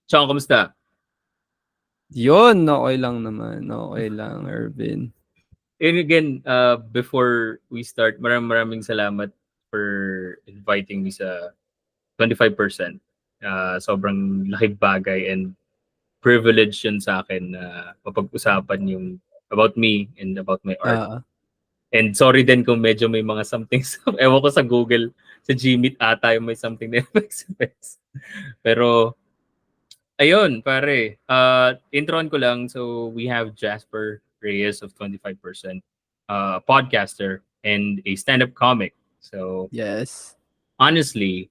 Chong, kamusta? Yun, okay lang naman. Okay lang, Irvin. And again, before we start, maraming salamat for inviting me sa 25%. Sobrang laking bagay and privilege yun sa akin na mapag-usapan yung about me and about my art. Ah, And sorry din kung medyo may mga something, ewan ko sa Google, sa Gmeet ata yung may something na express. Pero ayun, pare. Introan ko lang. So, we have Jasper Reyes of 25%, podcaster and a stand-up comic. So, yes. honestly,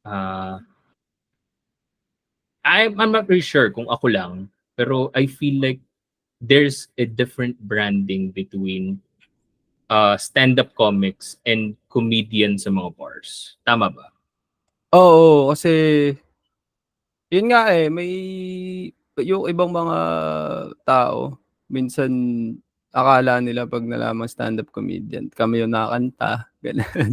uh, I'm not really sure kung ako lang, pero I feel like there's a different branding between stand-up comics and comedian sa mga bars. Tama ba? Oo, kasi yun nga, may yung ibang mga tao minsan akala nila 'pag nalamang stand-up comedian kami yung nakakanta, gano'n.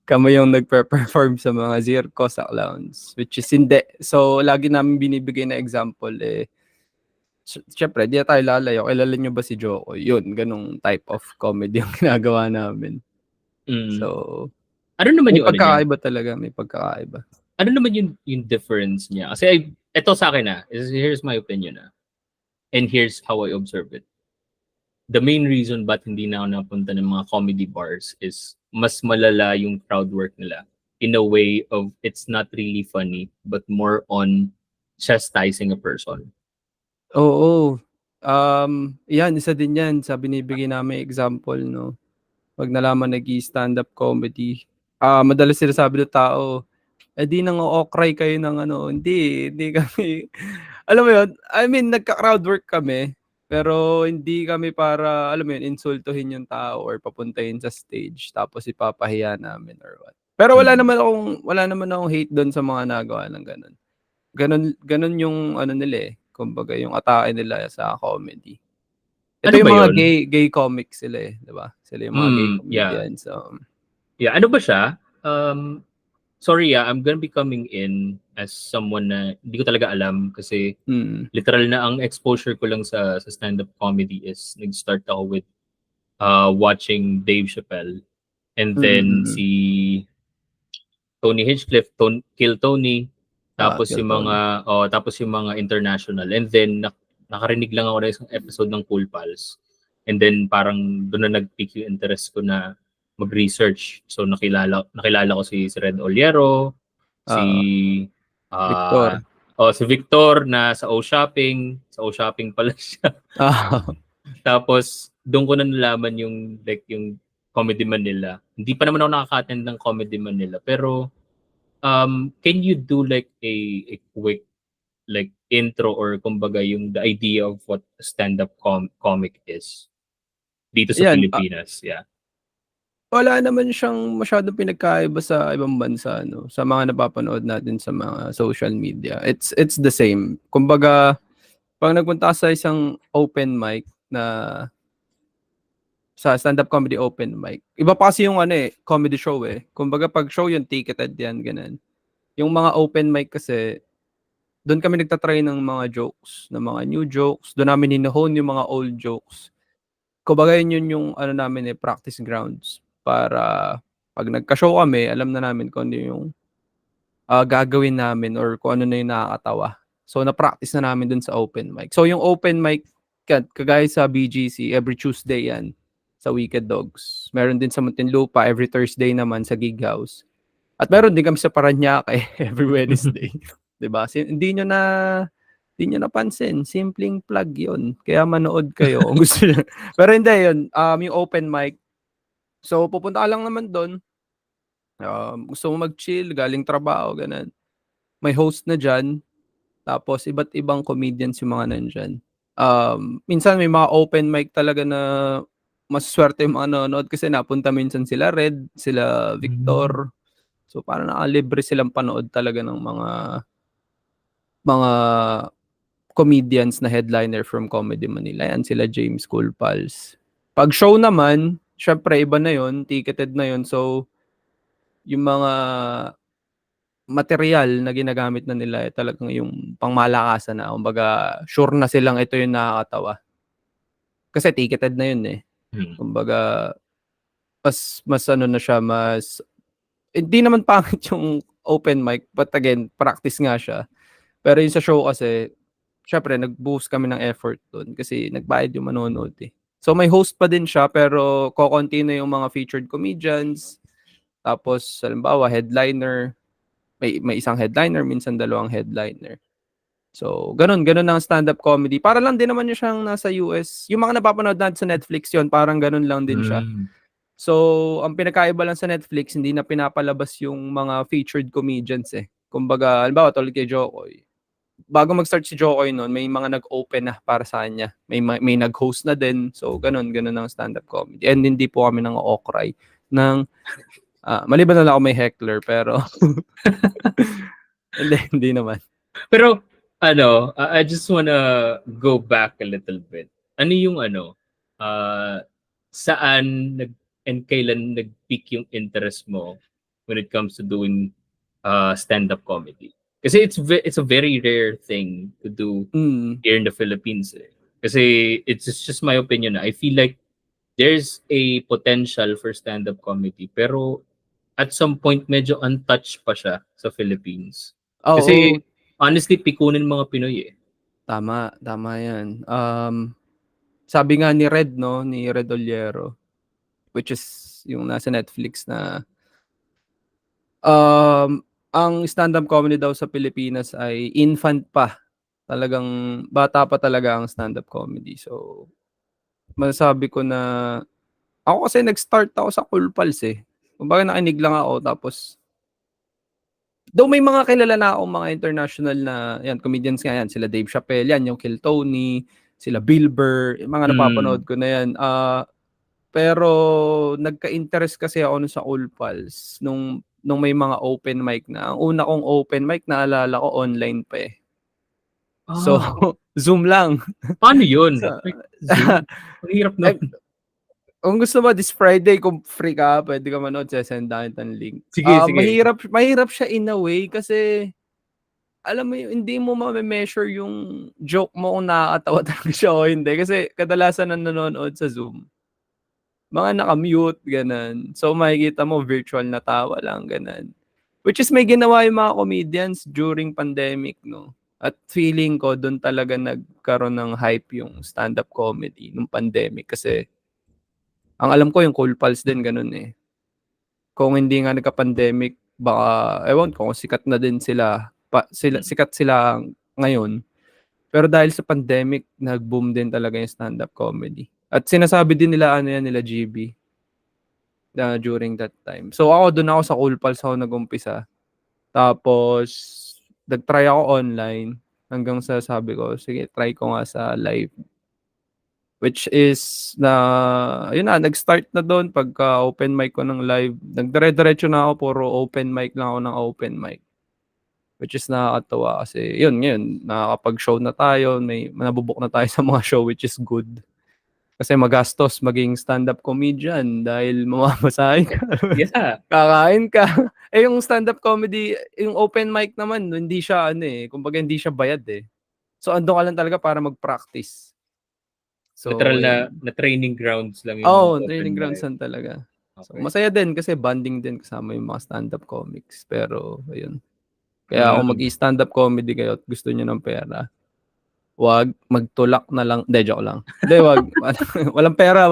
Kami yung nagpe-perform sa mga zirko, sa clowns, which is hindi. So, lagi namin binibigay na example, siyempre di na tayo lalayo, kilala niyo ba si Jokoy? Yun, gano'ng type of comedy yung ginagawa namin. Mm. So, Ano naman may yung ano niya? pagkakaiba talaga, may pagkakaiba. Ano naman yung difference niya? Kasi ito sa akin here's my opinion and here's how I observe it. The main reason ba't hindi na ako napunta ng mga comedy bars is mas malala yung crowd work nila in a way of it's not really funny but more on chastising a person. Oo, 'yan isa din 'yan sa binibigay naming example 'no, 'pag nalaman nag-i-stand-up comedy. Madalas sinasabi ng tao, "Eh, di nang-o-okray kayo ng ano." Hindi kami alam mo 'yun, I mean nagka-crowd work kami, pero hindi kami para alam mo 'yun, insultuhin yung tao or papuntahin sa stage tapos ipapahiya namin or what. Pero Mm. wala naman akong hate dun sa mga nagawa ng gano'n. Gano'n yung ano nila, kumbaga yung atake nila sa comedy. Ito Ano ba yung mga yon? gay comics sila, 'di ba? Sila yung mga gay Yeah. comedians, so Yeah, ano ba siya? Sorry, I'm gonna be coming in as someone na hindi ko talaga alam kasi mm, literal na ang exposure ko lang sa stand-up comedy is nag-start ako with watching Dave Chappelle and then mm. si Tony Hinchcliffe, Kill Tony, tapos Kill yung Tony. mga international and then nakarinig lang ako ng isang episode ng Cool Pals. And then parang doon na nag-pique yung interest ko na mag-research. So nakilala ko si Red Oliero, si Oo, ah Victor. si Victor na sa O Shopping pala siya. Oo. Tapos doon ko na nalaman yung like yung Comedy Manila. Hindi pa naman ako nakaka-attend ng Comedy Manila pero can you do like a quick like intro or kumbaga yung the idea of what stand-up comic is dito sa 'Yan, Pilipinas? Yeah. wala naman siyang masyadong pinagkaiba sa ibang bansa 'no, sa mga napapanood natin sa mga social media. It's the same. Kumbaga 'pag nagpunta ka sa isang open mic na sa stand-up comedy open mic, iba pa kasi yung ano, comedy show, Kumbaga 'pag show yun ticketed yan, gano'n. Yung mga open mic kasi, dun kami nagta-try ng mga jokes, ng mga new jokes, dun namin hino-hone yung mga old jokes. Kumbaga yun yung ano namin, practice grounds para 'pag nagka-show kami alam na namin kung ano yung, gagawin namin or kung ano na yung nakakatawa. So na-practice na namin dun sa open mic. So yung open mic kagaya sa BGC every Tuesday yan, sa Wicked Dogs. Meron din sa Muntinlupa every Thursday naman sa Gig House. At meron din kami sa Paranaque every Wednesday, 'di ba? Hindi niyo napansin, simpleng plug 'yun, kaya manood kayo kung gusto niyo. Pero hindi 'yun, yung open mic, so pupunta ka lang naman dun, gusto mo mag-chill, galing trabaho gano'n, may host na diyan, tapos iba't ibang comedians yung mga nandiyan. Minsan may mga open mic talaga na masusuwerte yung mga nanonood kasi napunta minsan sila Red, sila Mm. Victor. So, parang nakalibre silang panood talaga ng mga comedians na headliner from Comedy Manila, 'yan sila James Cool Pals. 'Pag show naman, siyempre iba na 'yun, ticketed na 'yun. So, yung mga material na ginagamit na nila talagang yung pangmalakasan na. Kumbaga, sure na silang ito yung nakakatawa. Kasi ticketed na yun eh. Hmm. Kumbaga, mas ano na siya, hindi naman pangit yung open mic, but again, practice nga siya. Pero yung sa show kasi, syempre, nag-boost kami ng effort dun kasi nagbayad yung manonood eh. So may host pa din siya, pero kokonti na yung mga featured comedians. Tapos, halimbawa, headliner, may isang headliner, minsan dalawang headliner. So, ganun ang stand-up comedy. Para lang din naman yung siyang nasa US. Yung mga napapanood natin sa Netflix yon, parang ganun lang din siya. So, ang pinakaiba lang sa Netflix, hindi na pinapalabas yung mga featured comedians eh. Kumbaga, halimbawa, tulad kay Jokoy. Bago mag-start si Jokoy noon, may mga nag-open na para sa kanya. May nag-host na din. So, ganun ang stand-up comedy. And hindi po kami nang okray ng maliban na lang ako may heckler, pero hindi naman. Pero I just wanna go back a little bit. Ano yung saan and kailan nag-peak yung interest mo when it comes to doing stand-up comedy? Kasi it's a very rare thing to do here in the Philippines. Eh. Kasi it's just my opinion. I feel like there's a potential for stand-up comedy, pero at some point medyo untouched pa siya sa Philippines. Kasi Oo, honestly, pikunin mga Pinoy eh. tama yan. Sabi nga ni Red, no, ni Red Oliero, which is yung nasa Netflix na ang stand-up comedy daw sa Pilipinas ay infant pa. Talagang bata pa talaga ang stand-up comedy. So, masasabi ko na ako kasi nag-start ako sa Cool Pals eh. Kumbaga nakinig lang ako tapos though may mga kilala na akong mga international na yan, comedians nga yan, sila Dave Chappelle, yan, yung Kill Tony, sila Bill Burr, yung mga napapanood ko na yan. Pero nagka-interest kasi ako nun sa Cool Pals nung may mga open mic na. Ang una kong open mic naalala ko online pa eh. So, Zoom lang. Paano yun? So, Like, Zoom? Ang hirap nun. kung gusto mo this Friday kung free ka, pwede ka manood, sesend ng link. Sige. Mahirap siya in a way kasi alam mo hindi mo ma-measure yung joke mo kung nakakatawa talaga siya o hindi kasi kadalasan ang nanonood sa Zoom mga naka-mute, ganun. So, makikita mo virtual na tawa lang, ganun. Which is may ginawa yung mga comedians during pandemic, no? At feeling ko, doon talaga nagkaroon ng hype yung stand-up comedy nung pandemic. Kasi, ang alam ko yung Cool Pals din, ganun eh. Kung hindi nga nagka-pandemic, baka, ewan ko, kung sikat na din sila. Sikat sila ngayon. Pero dahil sa pandemic, nag-boom din talaga yung stand-up comedy. At sinasabi din nila, nila GB, na during that time. So ako, doon ako sa Cool Pals ako nag-umpisa. Tapos, nag-try ako online hanggang sa sabi ko, sige, try ko nga sa live. Which is yun na, nag-start na doon pagka open mic ko ng live. Nagdire-diretso na ako, puro open mic lang ako ng open mic. Which is nakakatawa kasi yun, ngayon, nakakapag-show na tayo, may nabubuk na tayo sa mga show which is good. Kasi magastos maging stand-up comedian dahil mamamasahin ka. Yeah. Kakain ka. Yung stand-up comedy, yung open mic naman, hindi siya kumbaga hindi siya bayad eh. So andun ka lang talaga para mag-practice. So, Literal na training grounds lang yung mga open training grounds mic. lang talaga. So, Okay. masaya din kasi bonding din kasama yung mga stand-up comics. Pero, ayun. Kaya kung mag-stand-up comedy kayo at gusto niyo ng pera, wag magtulak na lang. Hindi, joke lang. Hindi, wag. Walang pera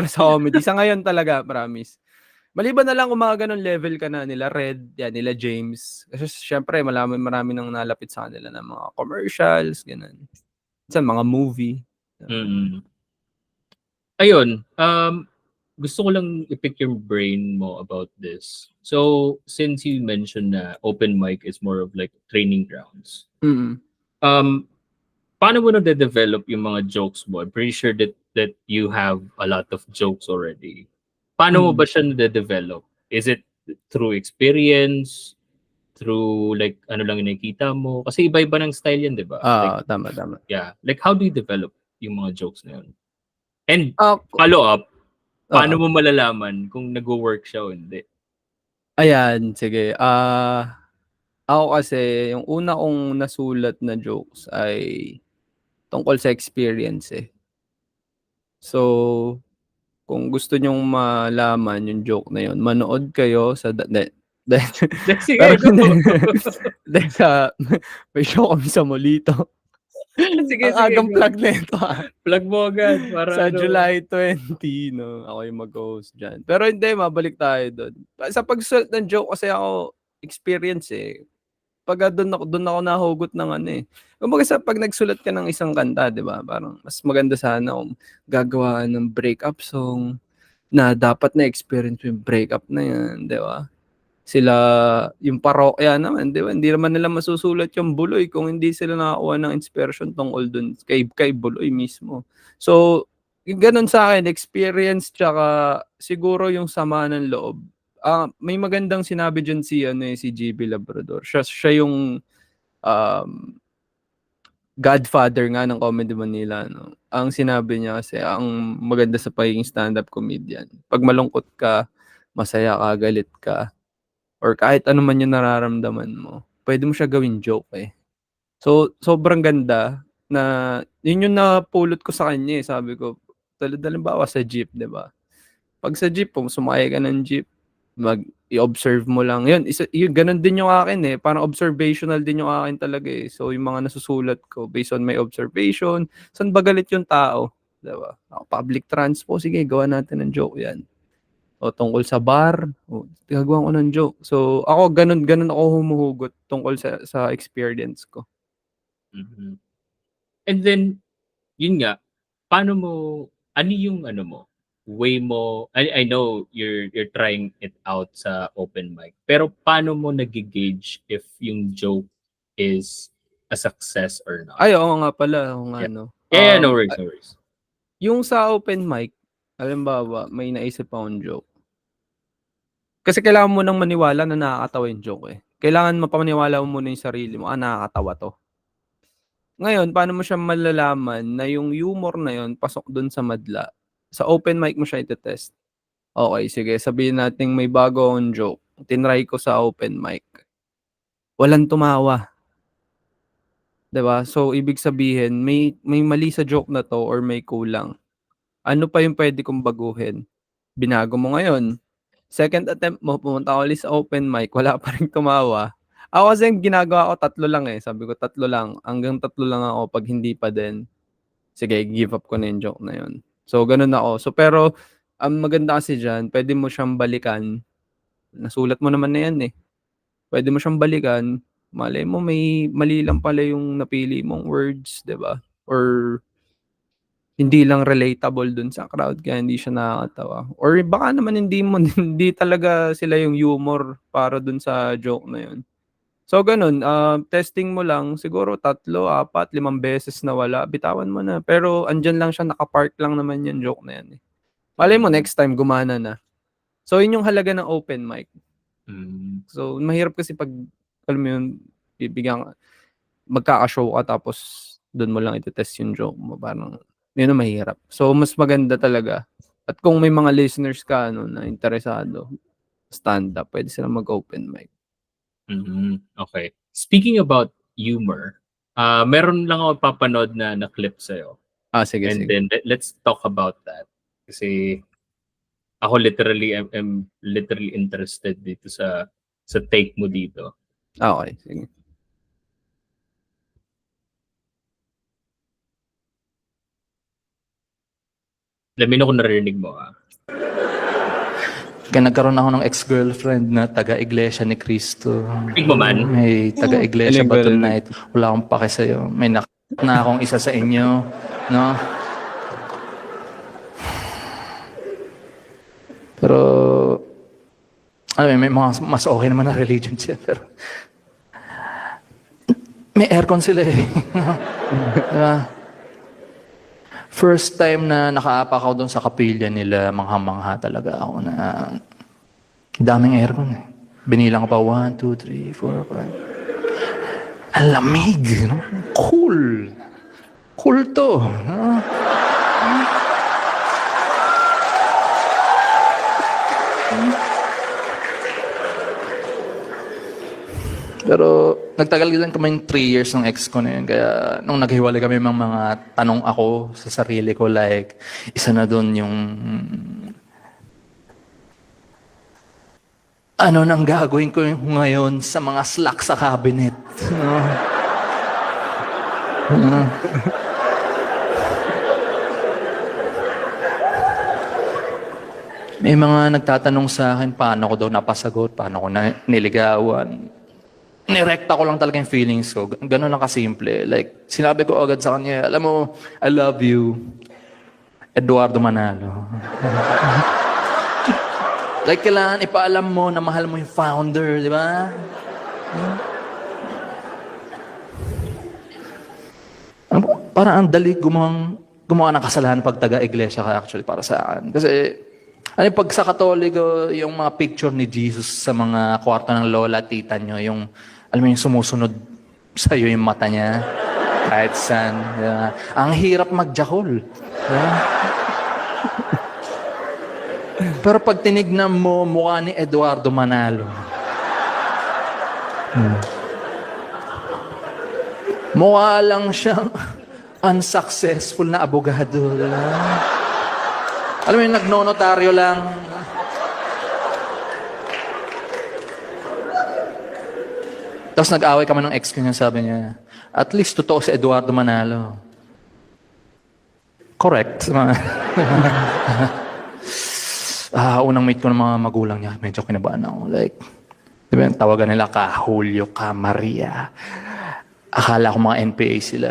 sa comedy. Sa ngayon talaga, promise. Maliban na lang kung mga ganun level ka na nila Red, yan, nila James. Kasi syempre, marami nang nalapit sa kanila ng mga commercials, ganun. Minsan, mga movie. Ayun, gusto ko lang i-pick your brain mo about this. So, since you mentioned na open mic is more of like training grounds, paano mo na-develop yung mga jokes mo? I'm pretty sure that you have a lot of jokes already. Paano mo ba siya na-develop? Is it through experience? Through like ano lang yung nakikita mo? Kasi iba-iba ng style yan, di ba? Like, Tama. yeah. Like, how do you develop yung mga jokes na yun? And Ako, follow up, paano Oo. mo malalaman kung nag-work siya o hindi? Ayan, sige. Ako kasi, yung una kong nasulat na jokes ay tungkol sa experience eh. So, kung gusto niyong malaman yung joke na yun, manood kayo sa pero Sige, go. hindi. Dahil sa may show kami sa Molito. Sige, Ang sige, agang go. plug nito Plug mo agad para sa ano. July 20, no, ako yung mag-host diyan. Pero hindi, mabalik tayo doon. Sa pagsulat ng joke kasi ako experience eh. Pagka doon ako nahugot ng ano eh. Kumbaga sa pag nagsulat ka ng isang kanta, 'di ba? Parang mas maganda sana kung gagawa ng breakup song na dapat na experience yung breakup na 'yan, 'di ba? Sila yung parokya naman, 'di ba? Hindi naman nila masusulat yung Buloy kung hindi sila nakakuha ng inspiration tungkol dun kay Buloy mismo. So, yung ganun sa akin, experience tsaka siguro yung sama ng loob. May magandang sinabi diyan si ano eh, si GB Labrador. Siya yung um, godfather nga ng Comedy Manila, no. Ang sinabi niya kasi ang maganda sa pagiging stand-up comedian, 'pag malungkot ka, masaya ka, galit ka, or kahit ano man yung nararamdaman mo, pwede mo siya gawing joke eh. So, sobrang ganda na yun yung napulot ko sa kanya eh. Sabi ko, halimbawa sa jeep, 'di ba? Pag sa jeep, kung sumakay ka ng jeep, i-observe mo lang. Yun, yun, ganun din yung akin eh. Parang observational din yung akin talaga eh. So, yung mga nasusulat ko based on my observation, saan ba galit yung tao? 'Di ba? Public transport, sige, gawa natin ng joke yan. O tungkol sa bar, o gagawan ko ng joke. So, ako ganun ako humuhugot tungkol sa experience ko. Mhm. And then, yun nga, paano mo, ano yung ano mo, way mo, I know you're trying it out sa open mic, pero paano mo nagigauge if yung joke is a success or not? Ay, oo nga pala, oo nga Yeah. 'no. Yeah, no worries, no worries. Yung sa open mic, halimbawa may naisip akong joke, kasi kailangan mo ng maniwala na nakakatawa yung joke, eh. Kailangan mapaniwala mo muna yung sarili mo, nakakatawa 'to. Ngayon, paano mo siya malalaman na yung humor na yun pasok dun sa madla? Sa open mic mo siya ite-test. Okey, sige, sabihin nating may bago akong joke, tinry ko sa open mic, walang tumawa, 'di ba? So, ibig sabihin may mali sa joke na 'to or may kulang. Ano pa yung puwede kong baguhin? Binago mo ngayon, second attempt mo, pumunta ka ulit sa open mic, wala pa ring tumawa. Ako kasi ang ginagawa ko tatlo lang, eh, sabi ko tatlo lang, hanggang tatlo lang ako, 'pag hindi pa din, sige, give up ko na yung joke na yun. So gano'n ako. So pero ang maganda kasi diyan, puwede mo siyang balikan, nasulat mo naman na yan, eh. Puwede mo siyang balikan, malay mo may mali lang pala yung napili mong words, 'di ba? Or hindi lang relatable dun sa crowd kaya hindi siya nakakatawa, or baka naman hindi mo hindi talaga sila yung humor para dun sa joke na yun. So ganun, testing mo lang siguro 3, 4, 5 beses na wala, bitawan mo na. Pero andiyan lang siya, naka-park lang naman yung joke na yan, eh. Malay mo Mm. next time gumana na. So yun yung halaga ng open mic. Mm. So mahirap kasi 'pag alam mo yun, bibigyan magkaka-show ka tapos dun mo lang ite-test yung joke mo, parang yun ang mahirap. So mas maganda talaga, at kung may mga listeners ka ano na interesado, stand-up, puwede silang mag-open mic. Okay. Speaking about humor, meron lang ako papanood na clip sa'yo, Sige, and sige. then let's talk about that. Kasi ako literally, I'm literally interested dito sa take mo dito. Okey, sige. Let me know kung naririnig mo, Kaya nagkaroon ako ng ex-girlfriend na taga-iglesia ni Cristo. Rinig mo man? May taga-iglesia Rinig ba ko, rinig. tonight? Wala akong pake sa'yo. May na akong isa sa inyo. No? Pero, may mga mas okay naman na religion siya. Pero, may aircon sila eh. Diba? First time na nakaapak ako doon sa kapilya nila, mangha-mangha talaga ako na daming aircon eh. Binilang ko pa 1, 2, 3, 4, 5. Ang lamig, no? Cool. Cool to. No? Pero nagtagal din kami 3 years ng ex ko na yun. Kaya nung naghiwalay kami, mga tanong ako sa sarili ko, like, isa na doon yung, ano nang gagawin ko ngayon sa mga slack sa cabinet? May mga nagtatanong sa akin, paano ko daw napasagot, paano ko niligawan. Nirekta ko lang talaga yung feelings ko. Ganun lang kasimple. Like, sinabi ko agad sa kanya, alam mo, I love you, Eduardo Manalo. Like, kailangan ipaalam mo na mahal mo yung founder, di ba? Ano po, parang ang dali gumawa ng kasalanan pag taga-iglesia ka actually para sa akin. Kasi, ano pag sa Katoliko, yung mga picture ni Jesus sa mga kwarto ng lola, tita nyo, yung, alam mo yung sumusunod sa'yo yung mata niya, kahit saan. Ang hirap magjakol. Pero pag tinignan mo, mukha ni Eduardo Manalo. Mukha lang siyang unsuccessful na abogado. Alam mo yung nagnonotaryo lang. Tapos nag-away kami ng ex ko niya, sabi niya, at least totoo si Eduardo Manalo. Correct. Unang meet ko ng mga magulang niya, medyo kinabahan ako. Like, di ba, tawagan nila ka Julio, ka Maria. Akala ko mga NPA sila.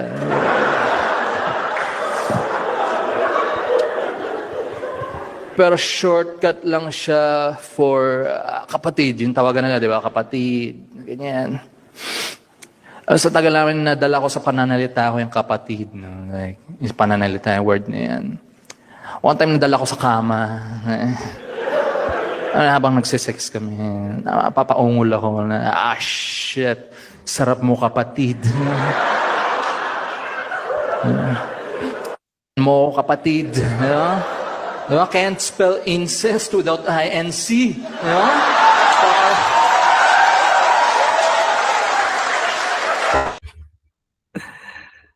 Pero shortcut lang siya for kapatid. Yung tawagan nila, di ba? Kapatid. Ganyan. Sa tagal namin, nadala ko sa pananalita ko yung kapatid. No? Like, yung pananalita, yung word na yan. One time, nadala ko sa kama. Habang nagsisex kami, papaungol ako na, shit, sarap mo kapatid. Mo kapatid. Diba? Can't spell incest without INC. Diba?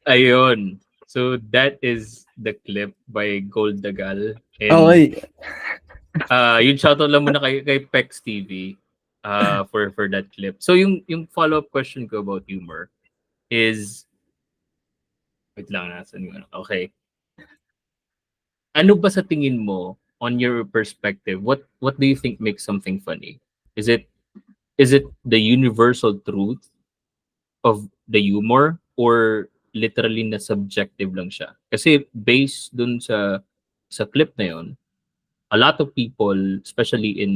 Ayun. So that is the clip by Gold Dagal. And, Okay. Yun shoutout lang muna kay Pex TV for that clip. So yung follow-up question ko about humor is, wait lang, nasan yun? Okay. Ano ba sa tingin mo, on your perspective, what do you think makes something funny? Is it the universal truth of the humor, or literally na subjective lang siya? Kasi based dun sa clip na yun, a lot of people, especially in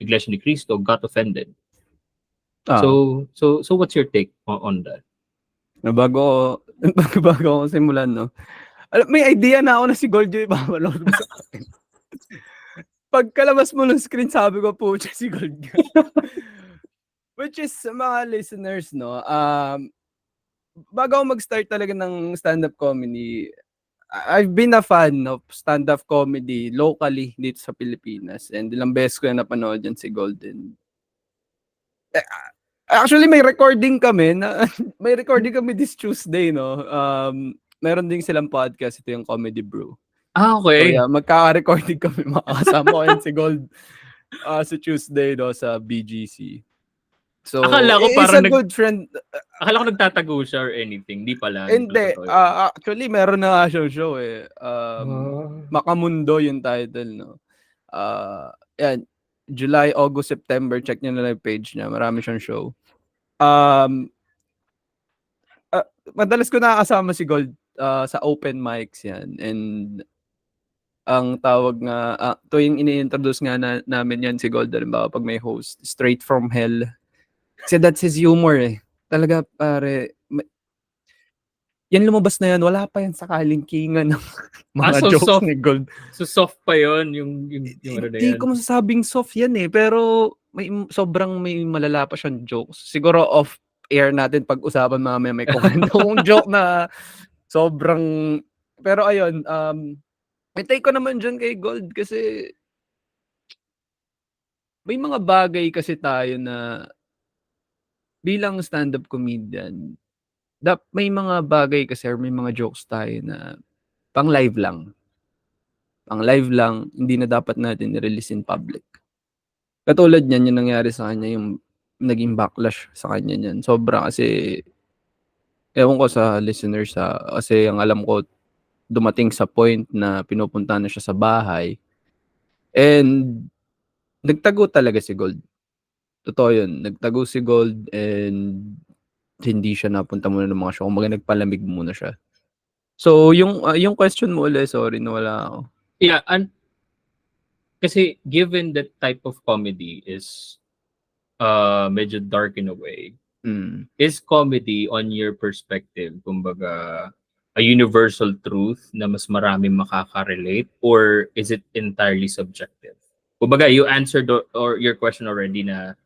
Iglesia ni Cristo, got offended. So what's your take on that? Bago ako simulan, no? May idea na ako na si Gold yung ipapanood mo sa akin. Pagkalabas mo ng screen, sabi ko po siya si Gold. Which is, mga listeners, no? Bago ako mag-start talaga ng stand-up comedy, I've been a fan of stand-up comedy locally dito sa Pilipinas. And ilang beses ko na napanood yan si Golden. Actually, may recording kami this Tuesday, no? Meron din silang podcast, ito yung Comedy Brew. Okay. So, yeah, magkaka-recording kami, makakasama ko yan si Gold sa Tuesday, no, sa BGC. So, Akala ko he's parang a good friend. Akala ko nagtatago siya or anything. Di pala. Hindi. Actually, meron na nga siyang show eh. Makamundo yung title, no? Yan. July, August, September. Check nyo na yung page niya. Marami siyang show. Madalas ko nakakasama si Gold sa open mics yan. And ang tawag nga, tuwing ini-introduce nga namin yan si Gold, halimbawa pag may host, Straight from Hell. Kasi that's his humor eh. Talaga pare, yan lumabas na yan, wala pa yan sa kalingkingan ng mga so jokes soft, ni Gold. So soft pa yon yung ano na yan. Hindi ko masasabing soft yan eh, pero sobrang may malala pa siyang jokes. Siguro off air natin pag-usapan mamaya, may kung joke na sobrang, pero ayun, may take ko naman dyan kay Gold kasi may mga bagay kasi tayo na bilang stand-up comedian, may mga bagay kasi or may mga jokes tayo na pang live lang. Pang live lang, hindi na dapat natin i-release in public. Katulad niyan, yung nangyari sa kanya, yung naging backlash sa kanya niyan. Sobra kasi, ewan ko sa listeners kasi ang alam ko, dumating sa point na pinupunta na siya sa bahay and nagtago talaga si Gold. Totoo yun. Nagtago si Gold and hindi siya napunta muna ng mga show. Kumbaga nagpalamig muna siya. So, yung question mo ulit, sorry, nawala ako. Yeah, and kasi given that type of comedy is medyo dark in a way, is comedy on your perspective, kumbaga, a universal truth na mas marami makaka-relate, or is it entirely subjective? Kumbaga, you answered or your question already na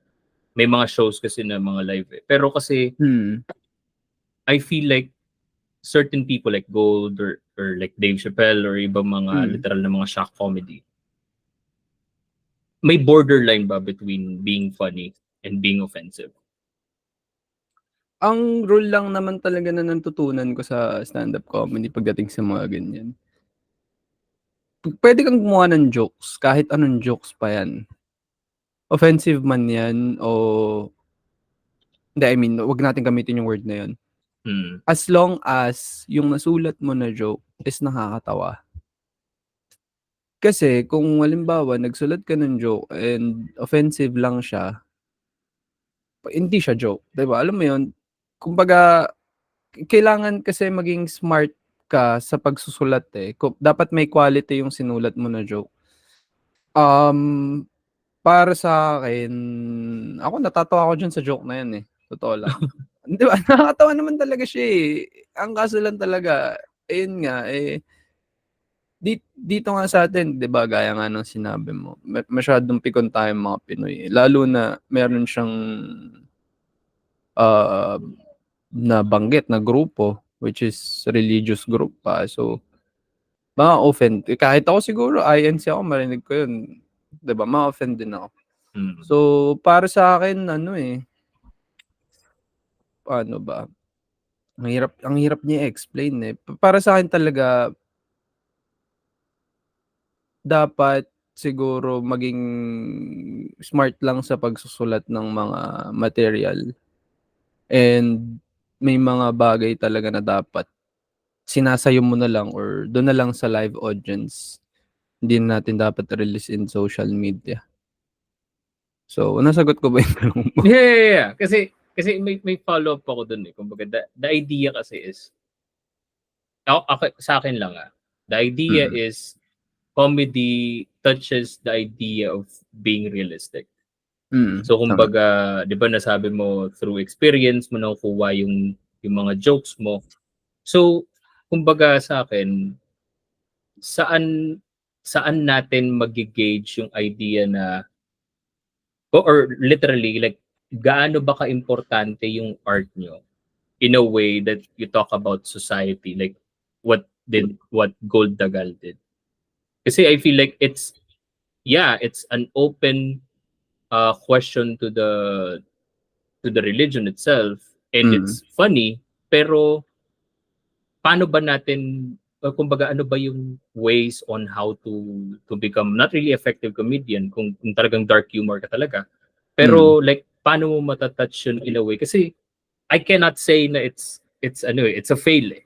may mga shows kasi na mga live eh. Pero kasi, I feel like certain people like Gold or like Dave Chappelle or ibang mga literal na mga shock comedy, may borderline ba between being funny and being offensive? Ang rule lang naman talaga na natutunan ko sa stand-up comedy pagdating sa mga ganyan. Pwede kang gumawa ng jokes, kahit anong jokes pa yan. Offensive man yan o hindi, I mean, wag natin gamitin yung word na yun. As long as yung nasulat mo na joke is nakakatawa. Kasi kung halimbawa nagsulat ka ng joke and offensive lang siya, hindi siya joke, 'di ba? Alam mo 'yun? Kumbaga kailangan kasi maging smart ka sa pagsusulat eh. Dapat may quality yung sinulat mo na joke. Para sa akin, ako natatawa ako diyan sa joke na 'yan eh. Totoo lang. 'Di ba? Nakakatawa naman talaga siya eh. Ang kaso lang talaga, ayun nga eh, dito nga sa atin, 'di ba, gaya nga ng sinabi mo, masyadong pikon tayong mga Pinoy, eh. Lalo na meron siyang nabanggit na grupo, which is religious group pa. So, ma-offend. Kahit ako siguro, INC ako, marinig ko yun. 'Di ba? Ma-offend din ako. So, para sa akin, ano eh, paano ba? Ang hirap niya i-explain eh. Para sa akin talaga, dapat siguro maging smart lang sa pagsusulat ng mga material. And may mga bagay talaga na dapat sinasayo mo na lang or doon na lang sa live audience. Hindi na natin dapat release in social media. So, nasagot ko ba yung tanong mo? Yeah. Kasi may follow-up ako dun eh. Kumbaga, the idea kasi is, ako, sa akin lang the idea is, comedy touches the idea of being realistic. So kumbaga, 'di ba nasabi mo through experience mo nakukuha yung mga jokes mo. So kumbaga sa akin, saan natin magi-gauge yung idea na or literally like gaano ba ka-importante yung art nyo in a way that you talk about society, like what Gold Dagal did. Kasi I feel like it's an open question to the religion itself, and it's funny, pero paano ba natin kumbaga ano ba yung ways on how to become not really effective comedian kung talagang dark humor ka talaga, pero like paano mo matatouch yun in a way, kasi I cannot say na it's a fail eh.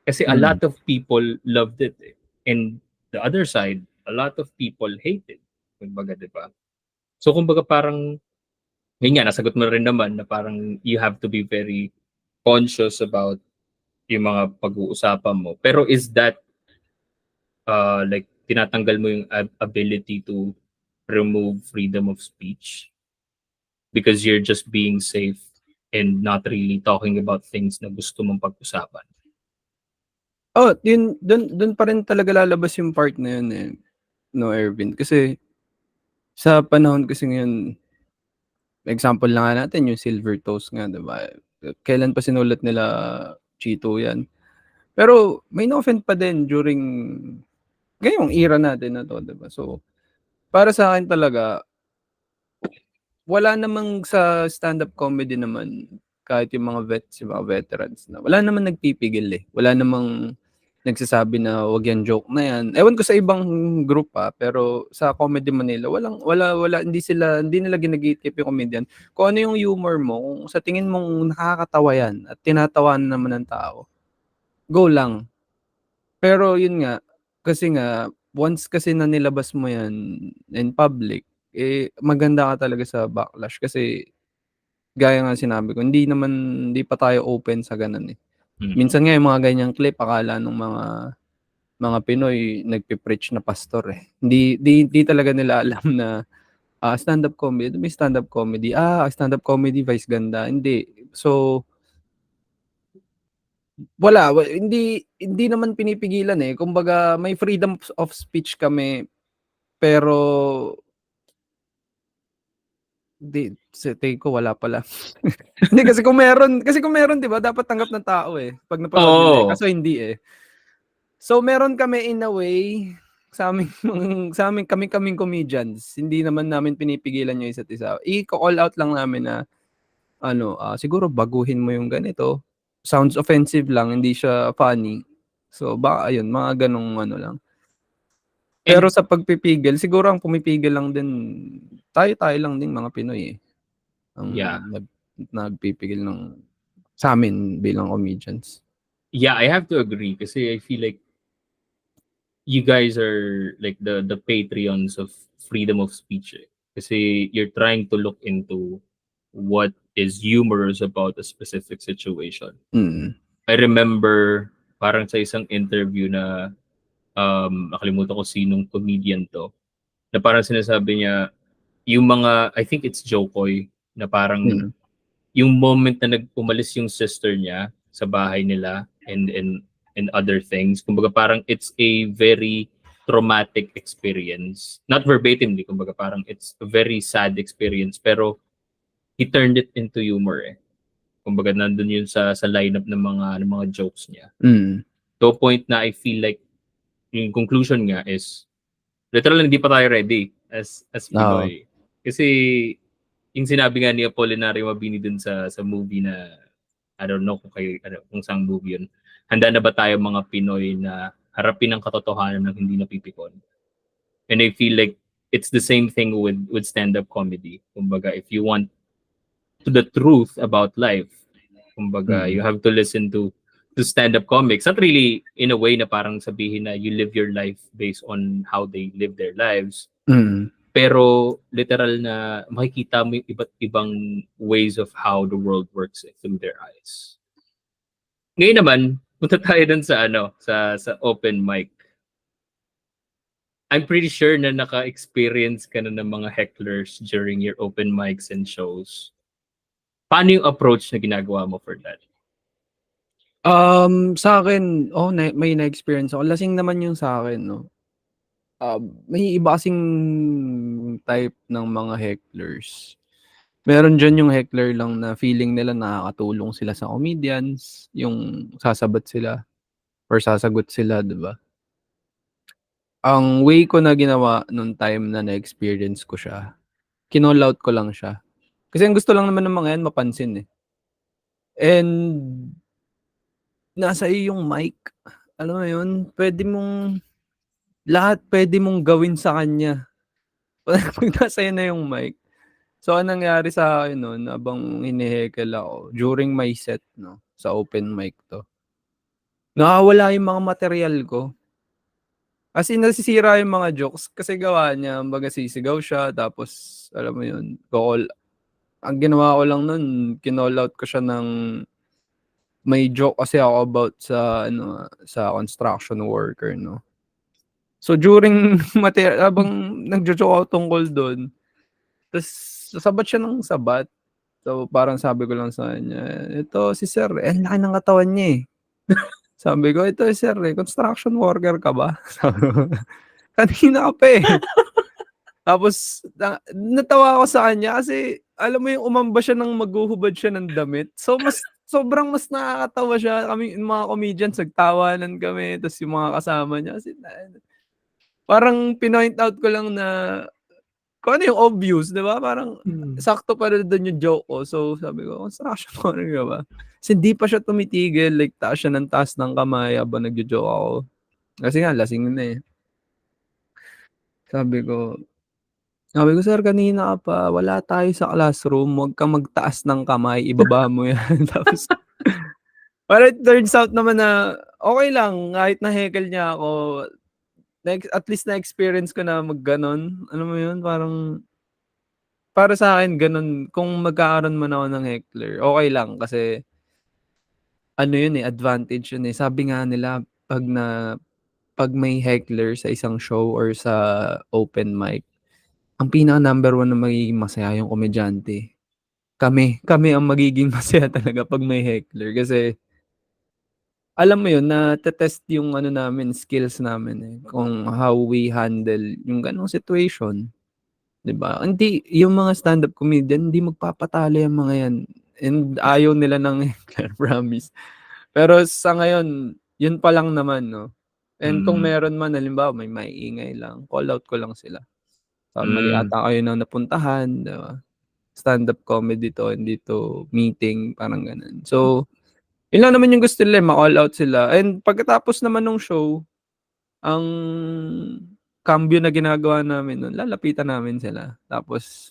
Kasi a lot of people loved it eh. And the other side, a lot of people hate it. Kumbaga, di ba? So kumbaga parang, yun nga, nasagot mo rin naman na parang you have to be very conscious about yung mga pag-uusapan mo. Pero is that like tinatanggal mo yung ability to remove freedom of speech because you're just being safe and not really talking about things na gusto mong pag-usapan? Oh, yun, dun pa rin talaga lalabas yung part na yun eh. No, Ervin. Kasi sa panahon kasi ngayon, example na nga natin yung Silver Toast nga, diba? Kailan pa sinulat nila Chito yan? Pero may no-offend pa din during ngayong era natin na to, diba? So, para sa akin talaga, wala namang sa stand-up comedy naman, kahit yung mga vets, yung mga veterans na, wala naman nagpipigil eh. Wala namang nagsasabi na wag yan, joke na yan. Ewan ko sa ibang group pero sa Comedy Manila, wala, hindi nila ginagatekeep yung comedian. Kung ano yung humor mo, kung sa tingin mong nakakatawa yan at tinatawanan naman ng tao, go lang. Pero yun nga, kasi nga, once kasi na nilabas mo yan in public, maganda ka talaga sa backlash kasi gaya nga sinabi ko, hindi pa tayo open sa ganun eh. Mm. Minsan nga yung mga ganyang clip, akala ng mga Pinoy nagpe-preach na pastor eh. Hindi talaga nila alam na stand-up comedy, may stand-up comedy. Stand-up comedy vice ganda. Hindi. So, hindi naman pinipigilan eh. Kumbaga, may freedom of speech kami, pero sa tingin ko wala pala. Hindi kasi kung meron, 'di ba, dapat tanggap ng tao eh pag napanood nila eh. Oo. Kaso hindi eh. So meron kami in a way sa kaming comedians, hindi naman namin pinipigilan yung isa't isa. I-call out lang namin na siguro baguhin mo yung ganito. Sounds offensive lang, hindi siya funny. So baka ayun, mga ganong lang. Pero And sa pagpipigil, siguro ang pumipigil lang din, tayo lang din mga Pinoy eh. Ang yeah. nagpipigil sa amin bilang comedians. Yeah, I have to agree kasi I feel like you guys are like the Patreons of freedom of speech eh. Kasi you're trying to look into what is humorous about a specific situation. Mm. I remember parang sa isang interview na nakalimutan ko sinong comedian to, na parang sinasabi niya yung mga, I think it's Jokoy, na parang yung moment na umalis yung sister niya sa bahay nila and other things, kumbaga parang it's a very traumatic experience. Not verbatimly, kumbaga parang it's a very sad experience, pero he turned it into humor eh. Kumbaga nandun yun sa lineup ng mga jokes niya. To a point na I feel like yung conclusion nga is literal hindi pa tayo ready as Pinoy. Kasi yung sinabi nga ni Apolinario Mabini dun sa movie na I don't know kung saang movie yun. Handa na ba tayo mga Pinoy na harapin ang katotohanan ng hindi napipikon? And I feel like it's the same thing with stand-up comedy. Kumbaga, if you want to the truth about life, kumbaga, you have to listen to stand-up comics. Not really in a way na parang sabihin na you live your life based on how they live their lives. Pero literal na makikita mo yung iba't ibang ways of how the world works through their eyes. Ngayon naman, punta tayo dun sa sa open mic. I'm pretty sure na naka-experience ka na ng mga hecklers during your open mics and shows. Paano yung approach na ginagawa mo for that? Sa akin, may na-experience ako. Lasing naman yung sa akin, no. May iba kasing type ng mga hecklers. Meron dyan yung heckler lang na feeling nila nakakatulong sila sa comedians, yung sasabat sila or sasagot sila, di ba? Ang way ko na ginawa nung time na na-experience ko siya, kinall out ko lang siya. Kasi ang gusto lang naman ng mga yan, mapansin eh. And nasa iyo yung mic. Alam mo yun, lahat pwede mong gawin sa kanya. Pag nasa iyo na yung mic. So, anong nangyari sa akin nun, habang hinihekel ako, during my set, no, sa open mic to, nakawala yung mga material ko. As in, nasisira yung mga jokes kasi gawa niya, baga sisigaw siya, tapos, alam mo yun, ang ginawa ko lang nun, kinall out ko siya ng, may joke kasi ako about sa construction worker, no. So, during habang nagjo-joke ako tungkol doon, tapos sabat siya ng sabat. So, parang sabi ko lang sa kanya, ito si sir, laki ng katawan niya eh. Sabi ko, ito sir, construction worker ka ba? Sabi ko, kanina ka pa eh. Tapos, natawa ako sa kanya kasi, alam mo yung umamba siya ng maghuhubad siya ng damit. So, sobrang mas nakakatawa siya. Kami, yung mga comedians, nagtawanan kami. Tapos yung mga kasama niya. Kasi, parang pinoint out ko lang na, kung ano yung obvious, di ba? Parang Hmm. sakto pa rin doon yung joke ko. So sabi ko, construction ko rin ba? Kasi hindi pa siya tumitigil, like taas siya ng taas ng kamay habang nagjo-joke ako. Kasi nga, lasing na eh. Sabi ko, sir, kanina ka pa, wala tayo sa classroom, huwag kang magtaas ng kamay, ibaba mo yan. Tapos, pero it turns out naman na okay lang, kahit na-heckle niya ako, at least na-experience ko na mag-ganon. Alam mo yun, parang, para sa akin, ganon, kung magkakaroon man ako ng heckler, okay lang, kasi, ano yun eh, advantage yun eh. Sabi nga nila, pag may heckler sa isang show or sa open mic, ang pinaka number one na magiging masaya yung komedyante. Kami ang magiging masaya talaga pag may heckler kasi alam mo yun na-te-test yung ano namin, skills namin eh, kung how we handle yung ganong situation, 'di ba? Hindi yung mga stand-up comedian hindi magpapatalo yang mga yan and ayaw nila ng heckler, promise. Pero sa ngayon, yun pa lang naman 'no. And kung meron man halimbawa may maiingay lang, call out ko lang sila. Mali ata kayo ng napuntahan, 'di ba? Stand-up comedy 'to, hindi 'to meeting, parang gano'n. So, yun lang naman yung gusto nila, eh, ma-call out sila and pagkatapos naman nung show, ang cambio na ginagawa namin nun, lalapitan namin sila. Tapos,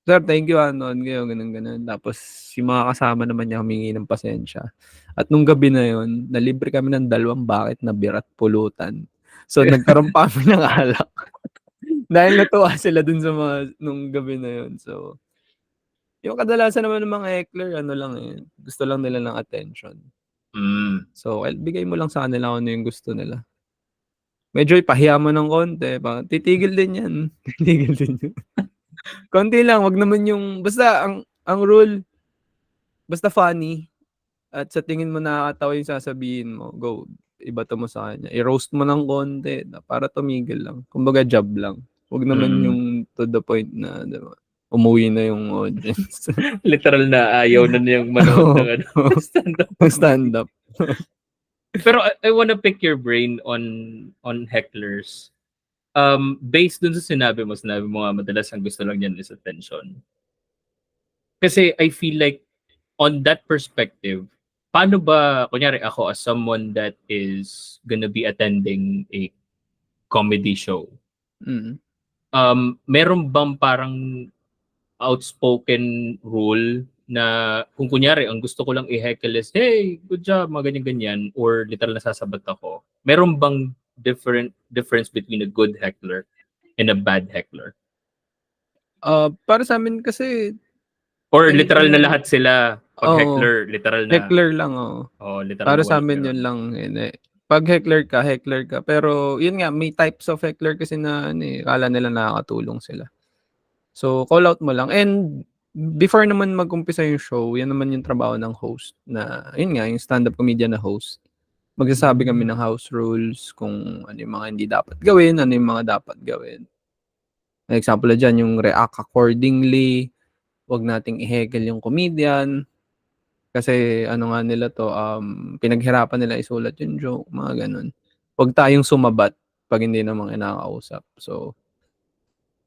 "Sir, thank you, noon kayo," gano'n, gano'n. Tapos yung mga kasama naman niya humingi ng pasensya. At nung gabi na yun, nalibre kami ng 2 bucket na beer at pulutan. So, nagkaroon pa kami ng alak. Dahil natuwa sila dun sa mga nung gabi na yun. So, yung kadalasan naman ng mga heckler ano lang, eh, gusto lang nila ng attention. So, bigay mo lang sa kanila kung ano yung gusto nila. Medyo ipahiya mo ng konti, titigil din yan, titigil din yun. Konti lang, wag naman yung basta ang rule, basta funny at sa tingin mo nakakatawa yung sasabihin mo, go, ibato mo sa kanya. I-roast mo ng konti para tumigil lang. Kumbaga jab lang. Wag naman yung to the point na, 'di ba, umuwi na yung audience. Literal na ayaw na niyang manood ng ano, Oo. stand-up. Stand-up. Pero I wanna pick your brain on hecklers. Based dun sa sinabi mo nga madalas ang gusto lang niyan is attention. Kasi I feel like on that perspective, paano ba, kunyari ako as someone that is gonna be attending a comedy show, Mm. meron bang parang outspoken rule na kung kunyari ang gusto ko lang i-heckle is, hey, good job, mga ganyan-ganyan, or literal nasasabat ako, meron bang difference between a good heckler and a bad heckler? Para sa'min kasi Or literal na anything lahat sila, pag oo, heckler, literal na, heckler lang, oo. literal Para na walang sa'min ganun. yun lang, hindi. 'Pag heckler ka. Pero yun nga, may types of heckler kasi na ano, eh, akala nila nakakatulong sila. So, call out mo lang and before naman mag-umpisa yung show, yan naman yung trabaho ng host na yun nga, yung stand-up comedian na host. Magsasabi kami ng house rules kung ano yung mga hindi dapat gawin, ano yung mga dapat gawin. An example na diyan yung react accordingly, 'wag nating i-heckle yung comedian. Kasi ano nga nila 'to, pinaghirapan nila isulat yung joke, mga gano'n. 'Wag tayong sumabat 'pag hindi naman kinakausap. So,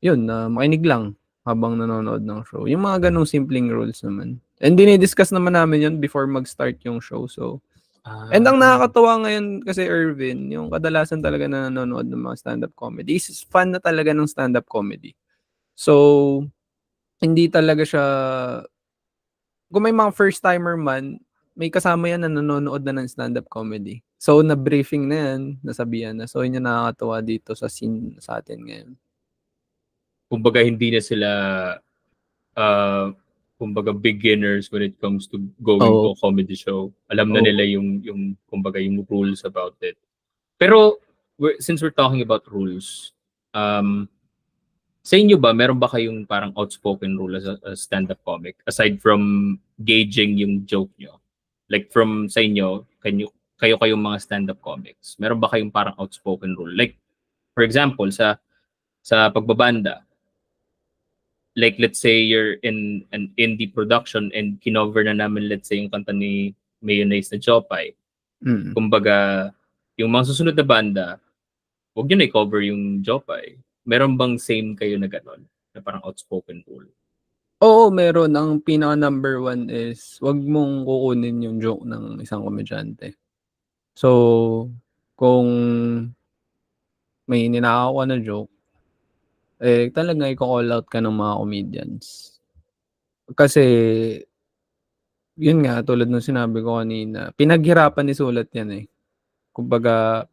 yun, makinig lang habang nanonood ng show. Yung mga gano'ng simpleng rules naman. And dini-discuss naman namin yun before mag-start yung show. So, and ang nakakatuwa ngayon kasi Ervin, yung kadalasan talaga na nanonood ng mga stand-up comedy is fan na talaga ng stand-up comedy. So, hindi talaga siya kung may mga first timer man, may kasama yan na nanonood na ng stand-up comedy. So, na-briefing na yan, nasabihan na. So, yun yung nakakatuwa dito sa scene sa atin ngayon. Kumbaga hindi na sila kumbaga beginners when it comes to going to a comedy show. Alam na nila yung kumbaga yung rules about it. Pero since we're talking about rules, sa inyo ba meron ba kayong parang outspoken rule as a stand-up comic aside from gauging yung joke nyo? Like from sa inyo, kayong mga stand-up comics, meron ba kayong parang outspoken rule? Like for example, sa pagbabanda, like let's say you're in an indie production and kinover na namin let's say yung kanta ni Mayonnaise na Jopay. Kumbaga, yung mga susunod na banda, huwag nyo na i-cover yung Jopay. Meron bang same kayo na gano'n? Na parang outspoken rule? Oo, meron. Ang pinaka number one is wag mong kukunin yung joke ng isang komedyante. So, kung may ninakaw ka na joke, talagang iko-call out ka ng mga comedians. Kasi, yun nga, tulad ng sinabi ko kanina, pinaghirapan ni Sulat yan eh. Kumbaga,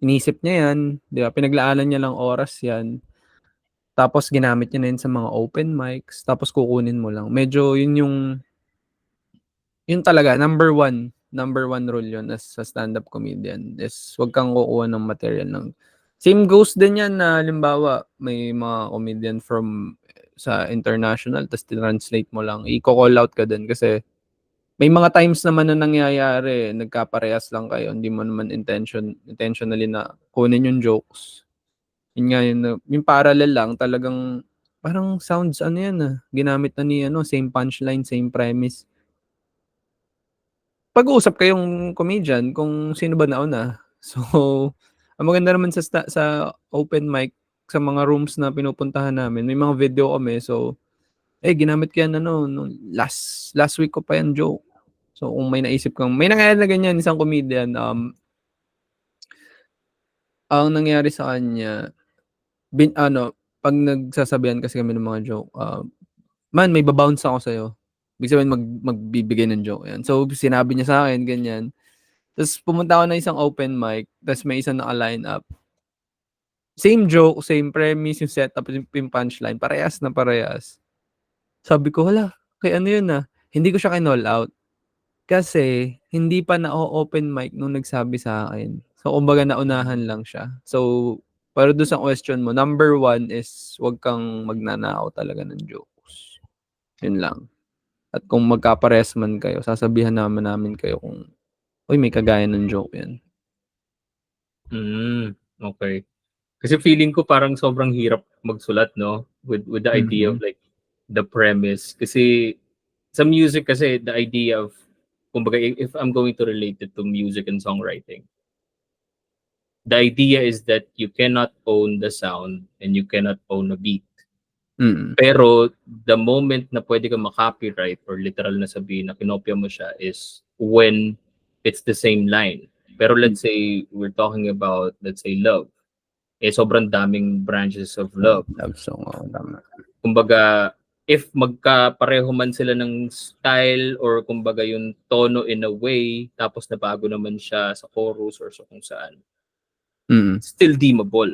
inisip niya yan, di ba? Pinaglaanan niya lang oras yan. Tapos ginamit niya na yun sa mga open mics, tapos kukunin mo lang. Medyo yun talaga, number one rule yun as a stand-up comedian is wag kang kukuha ng material ng same goes din yan na halimbawa may mga comedian from sa international tapos translate mo lang, i-call out ka din kasi may mga times naman na nangyayari, nagkaparehas lang kayo, hindi mo naman intentionally na kunin yung jokes. Yun nga yun, yung parallel lang talagang parang sounds ano yan ginamit na ni same punchline, same premise. Pag-uusap kayong comedian kung sino ba nauna. So, ang maganda naman sa open mic, sa mga rooms na pinupuntahan namin, may mga video kami. So, ginamit ko yan nung last week ko pa yan joke. So, kung may naisip kang, may nangyari na ganyan, isang comedian, ang nangyari sa kanya, pag nagsasabihan kasi kami ng mga joke, man, may babounce ako sa'yo. Ibig sabihin, magbibigay ng joke yan. So, sinabi niya sa akin, ganyan. Tapos pumunta ako na isang open mic, tapos may isang naka-line up. Same joke, same premise, yung setup, yung punchline, parehas na parehas. Sabi ko, hala, kay ano yun Hindi ko siya kinall out. Kasi, hindi pa na-open mic nung nagsabi sa akin. So, kumbaga naunahan lang siya. So, para doon sa question mo, number one is, wag kang magnanakaw talaga ng jokes. Yun lang. At kung magkapares man kayo, sasabihan namin kayo kung, uy, may kagaya ng joke yan. Okay. Kasi feeling ko parang sobrang hirap magsulat, no? With the idea of like the premise. Kasi sa music kasi the idea of, kumbaga, if I'm going to relate it to music and songwriting, the idea is that you cannot own the sound and you cannot own a beat. Pero the moment na pwede ka ma-copyright or literal na sabihin na kinopya mo siya is when it's the same line. Pero let's say we're talking about, let's say, love. Sobrang daming branches of love. Love song, tama. Kumbaga, if magkapareho man sila ng style or kumbaga yung tono in a way, tapos nabago naman siya sa chorus or sa kung saan, still deemable.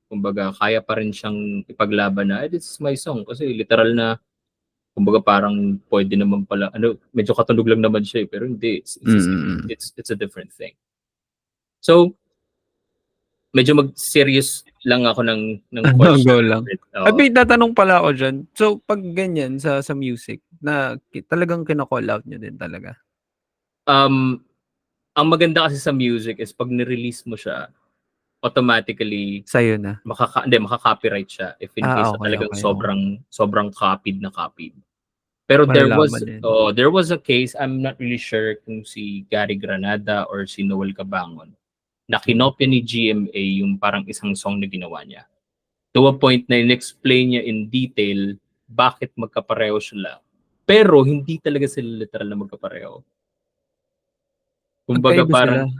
Kumbaga, kaya pa rin siyang ipaglaban na, this is my song. Kasi literal na, kumbaga parang pwede naman pala, medyo katunog lang naman siya pero hindi. It's a different thing. So, medyo mag-serious lang ako ng question. Go lang. May tatanong pala ako dyan. So, pag ganyan sa music, na talagang kina-call out nyo din talaga? Ang maganda kasi sa music is pag ni-release mo siya, automatically sa'yo na. Maka-copyright siya if in case na talagang sobrang copied. Pero Malalaman there was a case, I'm not really sure kung si Gary Granada or si Noel Cabangon, na kinopya ni GMA yung parang isang song na ginawa niya. To a point na in-explain niya in detail bakit magkapareho sila. Pero hindi talaga sila literal na magkapareho. Kumbaga parang,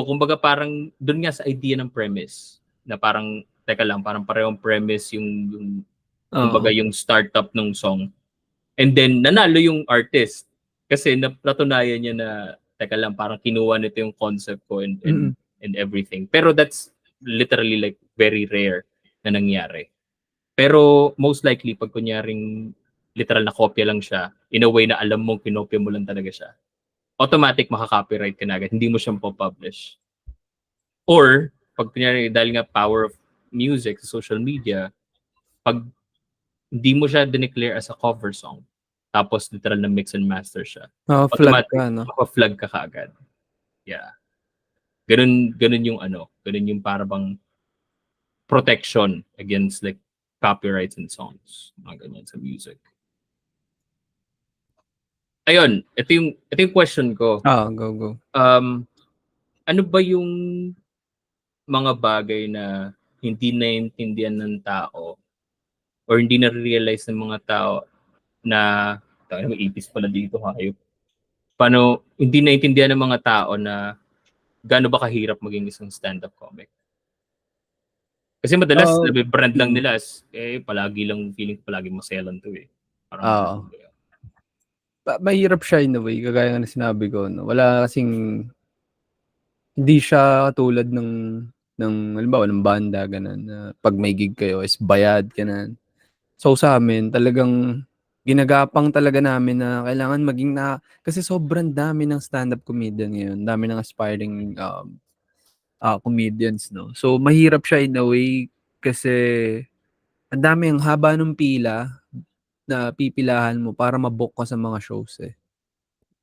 kumbaga parang doon nga sa idea ng premise na parang, teka lang, parang parehong premise yung kumbaga yung startup ng song. And then nanalo yung artist kasi natunayan niya na, teka lang, parang kinuha nito yung concept ko and everything. Pero that's literally like very rare na nangyari. Pero most likely, pag kunyaring literal na kopya lang siya, in a way na alam mong kinopya mo lang talaga siya, automatic makaka-copyright ka na agad. Hindi mo siyang po-publish. Or, pag kunyari, dahil nga power of music sa social media, pag hindi mo siya dineclare as a cover song, tapos literal na mix and master siya, flag ka, no? Maka-flag ka kaagad. Yeah. Ganun yung parang protection against like copyrights and songs. Mga ganyan sa music. Ayun, ito yung question ko. Go. Ano ba yung mga bagay na hindi naiintindihan ng tao or hindi na-realize ng mga tao na tayo may ipis pala dito hayop. Paano hindi naiintindihan ng mga tao na gaano ba kahirap maging isang stand-up comic. Kasi madalas Oo. nabe-brand lang Mm. nila as palagi lang feeling ko palagi masaya lang to eh. Parang Oo. Mahirap siya in a way, kagaya nga ng sinabi ko, no? Wala kasing, hindi siya katulad ng halimbawa ng banda, ganun, na pag may gig kayo is bayad, ganun. So sa amin, talagang ginagapang talaga namin na kailangan maging kasi sobrang dami ng stand-up comedian ngayon, dami ng aspiring comedians, no? So mahirap siya in a way kasi ang dami, ang haba ng pila na pipilahan mo para ma-book ka sa mga shows eh.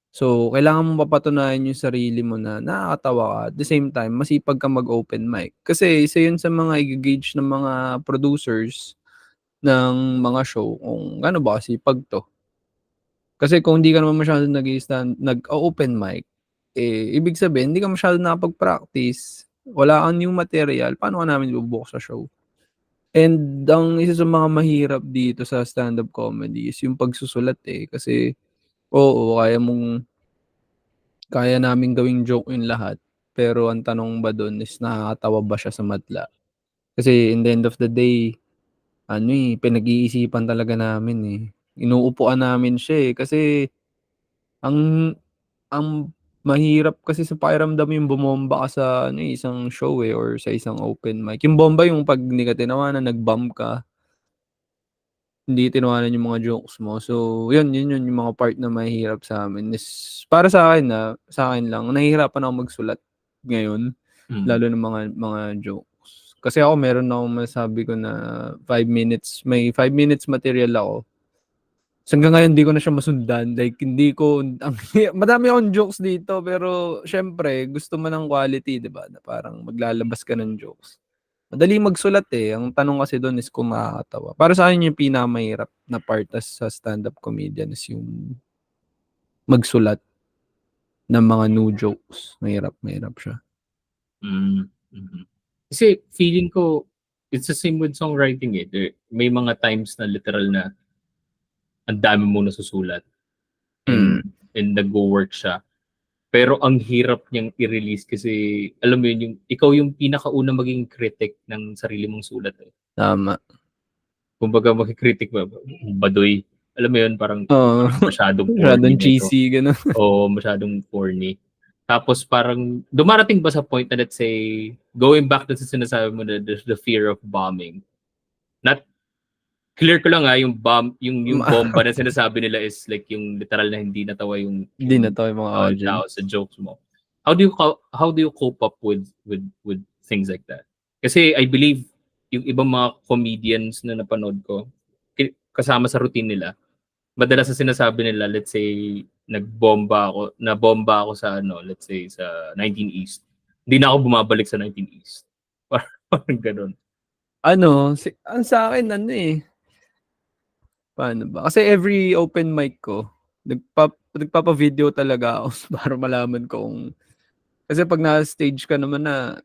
So, kailangan mong papatunayan yung sarili mo na nakakatawa ka. At the same time, masipag ka mag-open mic. Kasi isa yun sa mga i-gauge ng mga producers ng mga show kung ano ba kasipag to. Kasi kung hindi ka naman masyado nag-open mic, ibig sabihin, hindi ka masyado nakapag-practice, wala kang new material, paano ka namin ibubook sa show? And ang isa sa mga mahirap dito sa stand-up comedy is yung pagsusulat eh. Kasi, oo, kaya naming gawing joke yung lahat. Pero ang tanong ba dun is nakakatawa ba siya sa madla? Kasi in the end of the day, pinag-iisipan talaga namin eh. Inuupuan namin siya eh. Kasi ang ang mahirap kasi sa pakiramdam yung bumomba ka sa isang show eh, or sa isang open mic. Yung bomba yung pag hindi ka tinawanan, nag-bump ka, hindi tinawanan yung mga jokes mo. So, yun yung mga part na mahirap sa amin. Is, para sa akin sa akin lang, nahihirapan ako magsulat ngayon, lalo ng mga jokes. Kasi ako meron akong masabi ko na 5 minutes, may 5 minutes material ako. So, hanggang ngayon hindi ko na siya masundan. Like hindi ko madami akong jokes dito pero syempre gusto mo ng quality, 'di ba? Na parang maglalabas ka ng jokes. Madali magsulat eh. Ang tanong kasi doon is kung makakatawa. Para sa akin yung pinakamahirap na part sa stand-up comedian is yung magsulat ng mga new jokes. Mahirap siya. Kasi feeling ko, it's the same with songwriting eh. May mga times na literal na ang dami mo nasusulat and nag-work siya. Pero ang hirap niyang i-release kasi alam mo yun, ikaw yung pinakauna maging critic ng sarili mong sulat eh. Tama. Kumbaga makikritik ba, baduy. Alam mo yun, parang masyadong corny. Masyadong cheesy, gano'n. Oo, masyadong corny. Tapos parang dumarating ba sa point na let's say, going back to sa sinasabi mo na the fear of bombing. Not clear ko lang yung bomba na sinasabi nila is like yung literal na hindi natawa yung mga audience tao sa jokes mo. How do you cope up with things like that? Kasi I believe yung ibang mga comedians na napanood ko kasama sa routine nila, madalas sa sinasabi nila, let's say nabomba ako sa let's say sa 19 East. Hindi na ako bumabalik sa 19 East. Parang ganoon. Ang sa akin paano ba? Kasi every open mic ko, nagpapa-video talaga ako para malaman kung, kasi pag na-stage ka naman na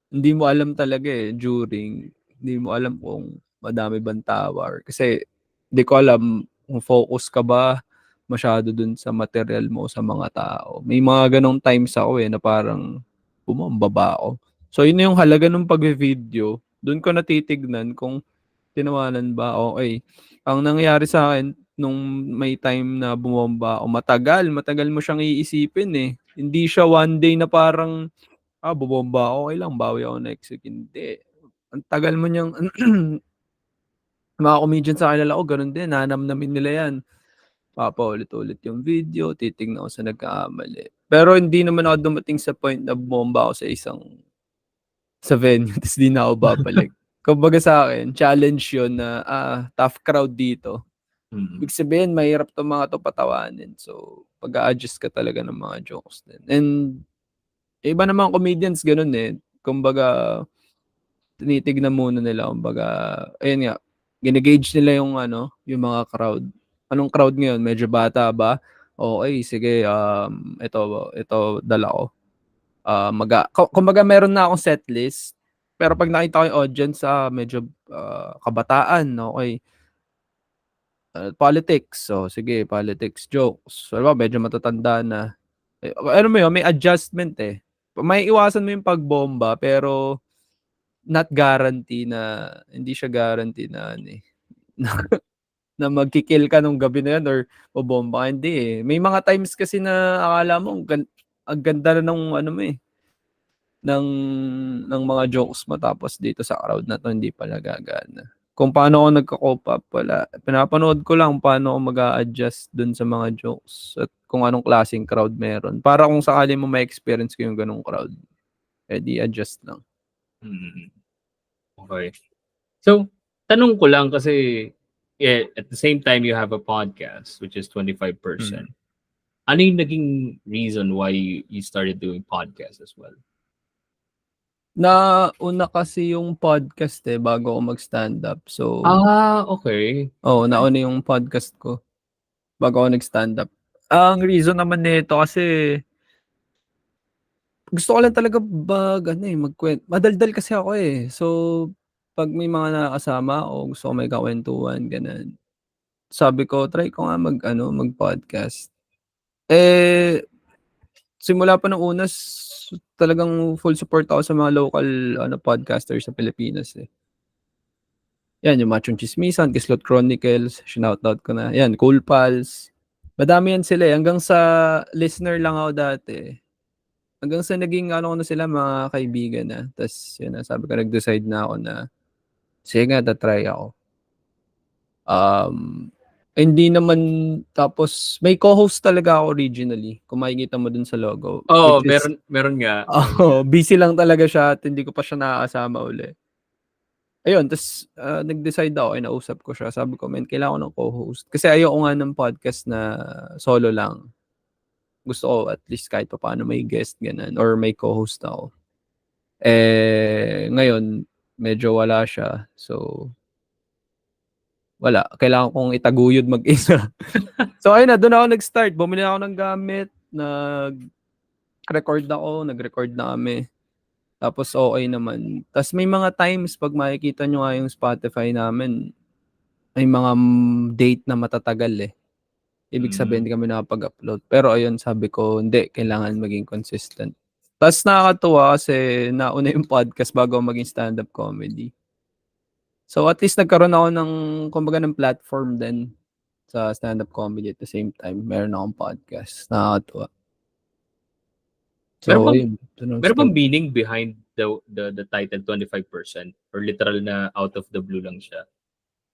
hindi mo alam talaga during, hindi mo alam kung madami bang tawa kasi hindi ko alam kung focus ka ba masyado dun sa material mo sa mga tao. May mga ganong times ako na parang bumamba ba ako. So yun yung halaga ng pag-video. Doon ko natitignan kung tinawanan ba, okay. Ang nangyayari sa akin, nung may time na bumomba ako, matagal mo siyang iisipin eh. Hindi siya one day na parang, bumomba ako, okay lang, bawi ako next week. Hindi. Ang tagal mo niyang, mga comedians sa kilala ko, ganun din, nanamnamin nila yan. Papaulit-ulit yung video, titignan ko sa nagkakamali. Pero hindi naman ako dumating sa point na bumomba ako sa venue, tapos di na ako babalik. Kumbaga sa akin, challenge yun na tough crowd dito. Ibig sabihin, mahirap itong mga to patawanin. So, pag-a-adjust ka talaga ng mga jokes din. And, iba naman comedians, ganun eh. Kumbaga, tinitignan muna nila. Kumbaga, ayun nga, ginagauge nila yung mga crowd. Anong crowd ngayon? Medyo bata ba? Okay, sige, ito dala ko. Kumbaga, meron na akong setlist. Pero pag nakita ko yung audience, medyo kabataan, okay. Politics, so sige, politics jokes. Alam mo, medyo matatanda na. Ano mo yun, may adjustment eh. May iwasan mo yung pagbomba, pero not guarantee na, hindi siya guarantee na, ano eh, na magkikill ka nung gabi na yan or bobomba ka. Hindi eh. May mga times kasi na akala mo, ang ganda na ng ano mo eh, ng mga jokes mo, tapos dito sa crowd na to hindi pala gagana. Kung paano ako nagko-cope up, wala. Pinapanood ko lang paano ako mag-a-adjust dun sa mga jokes at kung anong klaseng crowd meron. Para kung sakali mo ma-experience ko yung ganung crowd, di adjust lang. Mm. Okay. So, tanong ko lang kasi at the same time you have a podcast which is 25%. Ano yung naging reason why you started doing podcast as well? Nauna kasi yung podcast bago ako mag-stand up. So, Okay. nauna yung podcast ko bago ako nag-stand up. Ang reason naman nito kasi gusto ko lang talaga magkwento. Madaldal kasi ako eh. So, pag may mga nakakasama o gusto ko may kakwentuhan, ganun. Sabi ko, try ko nga mag-podcast. Simula pa nung una, talagang full support ako sa mga local podcasters sa Pilipinas eh. Yan, yung Machong Chismisan, Kislot Chronicles, shoutout ko na. Yan, Cool Pals. Madami yan sila eh. Hanggang sa listener lang ako dati. Hanggang sa naging ko na sila, mga kaibigan na. Tapos yun na, sabi ko, nag-decide na ako na sige nga, try ako. Hindi naman, tapos may co-host talaga ako originally. Kung makikita mo dun sa logo. Oh, meron nga. Busy lang talaga siya at hindi ko pa siya nakakasama uli. Ayun, tapos nag-decide ako, inausap ko siya. Sabi ko, kailangan ko ng co-host. Kasi ayoko nga ng podcast na solo lang. Gusto ko at least kahit pa paano may guest, ganun. Or may co-host ako. Ngayon, medyo wala siya. So, wala. Kailangan kong itaguyod mag-isa. So, ayun na. Doon ako nag-start. Bumili ako ng gamit. Nag-record na kami. Tapos okay naman. Tapos may mga times pag makikita nyo nga yung Spotify namin, may mga date na matatagal eh. Ibig sabihin hindi kami nakapag-upload. Pero ayun, sabi ko, hindi, kailangan maging consistent. Tapos nakakatuwa kasi nauna yung podcast bago maging stand-up comedy. So at least nagkaroon ako ng platform din sa stand-up comedy at the same time. Meron akong podcast. Nakakatuwa. So, Meron bang meaning behind the title 25% or literal na out of the blue lang siya?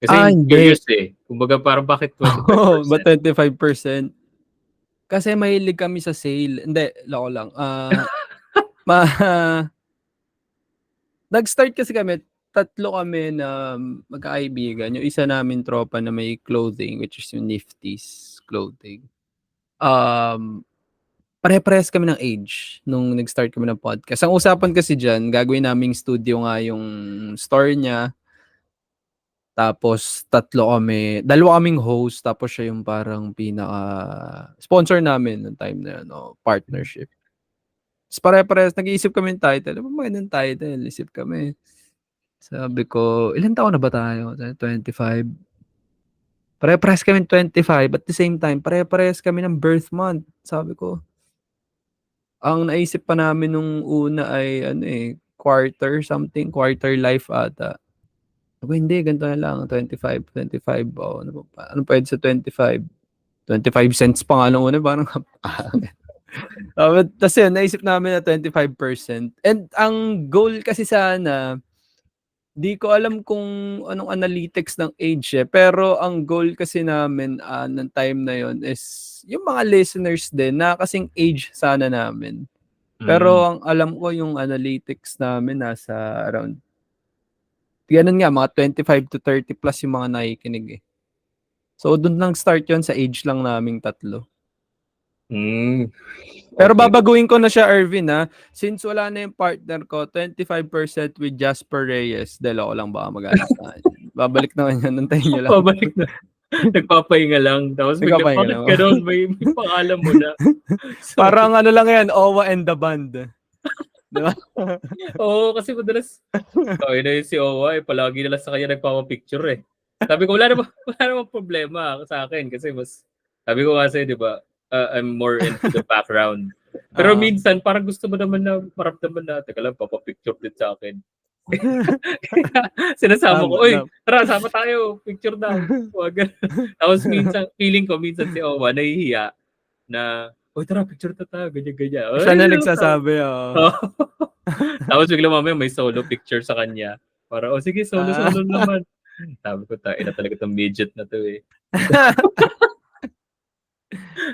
Kasi curious eh. Kumbaga parang bakit 25%? Ba 25%? Kasi mahilig kami sa sale. Hindi, loko lang. Nag-start kasi kami, 3 kami na magkakaibigan. Yung isa namin tropa na may clothing, which is yung Nifty's clothing. Pare-parehas kami ng age nung nag-start kami ng podcast. Ang usapan kasi dyan, gagawin naming studio nga yung store niya. Tapos 2 kaming host, tapos siya yung parang pinaka-sponsor namin ng time na yun, partnership. Tapos pare-parehas, nag-iisip kami ng title. Ano ba magandang title? Isip kami. Sabi ko, ilan taon na ba tayo? 25. Pare-parehas kami 25. At the same time, pare-parehas kami ng birth month. Sabi ko, ang naisip pa namin nung una ay quarter life ata. Hindi, ganito na lang, 25. Ano pwede sa 25? 25 cents pa nga nung una, parang tapos yun, naisip namin na 25%. And ang goal kasi sana, di ko alam kung anong analytics ng age pero ang goal kasi namin ng time na yon is yung mga listeners din na kasing age sana namin. Pero ang alam ko yung analytics namin nasa around ganun nga, mga 25 to 30 plus yung mga nakikinig eh. So doon lang start yon sa age lang naming 3. Okay. Pero babaguhin ko na siya, Ervin, since wala na yung partner ko, 25% with Jasper Reyes. Delo ko lang baka mag-anak na. Babalik naman yan, nantayin nyo lang. Babalik na. Nagpapahinga lang. Tapos bakit ka doon? May pangalan mo na. Parang ano lang yan, Owa and the Band. Di ba? Oo, kasi madalas, yun na yung si Owa, palagi na lang sa kanya nagpapapicture eh. Sabi ko, wala namang, wala namang problema sa akin kasi mas, sabi ko kasi, di ba, I'm more into the background. Pero Oo. minsan, parang gusto mo naman na maramdaman na, teka lang, papapicture din sa akin. Kaya sinasama ko, Tama, "Uy, tama. tara sama tayo, picture daw." Wag ganun. Tapos minsan feeling ko minsan si Owa nahihiya na, "Uy, tara picture na tayo," ganyan-ganyan. Siya Ay, na tawa. nagsasabi, oo. Oo. Tapos biglang mamaya may solo picture sa kanya. Para, "Oh, sige Ah. solo-solo naman." Sabi ko, "Tangina talaga 'tong midget na 'to, eh."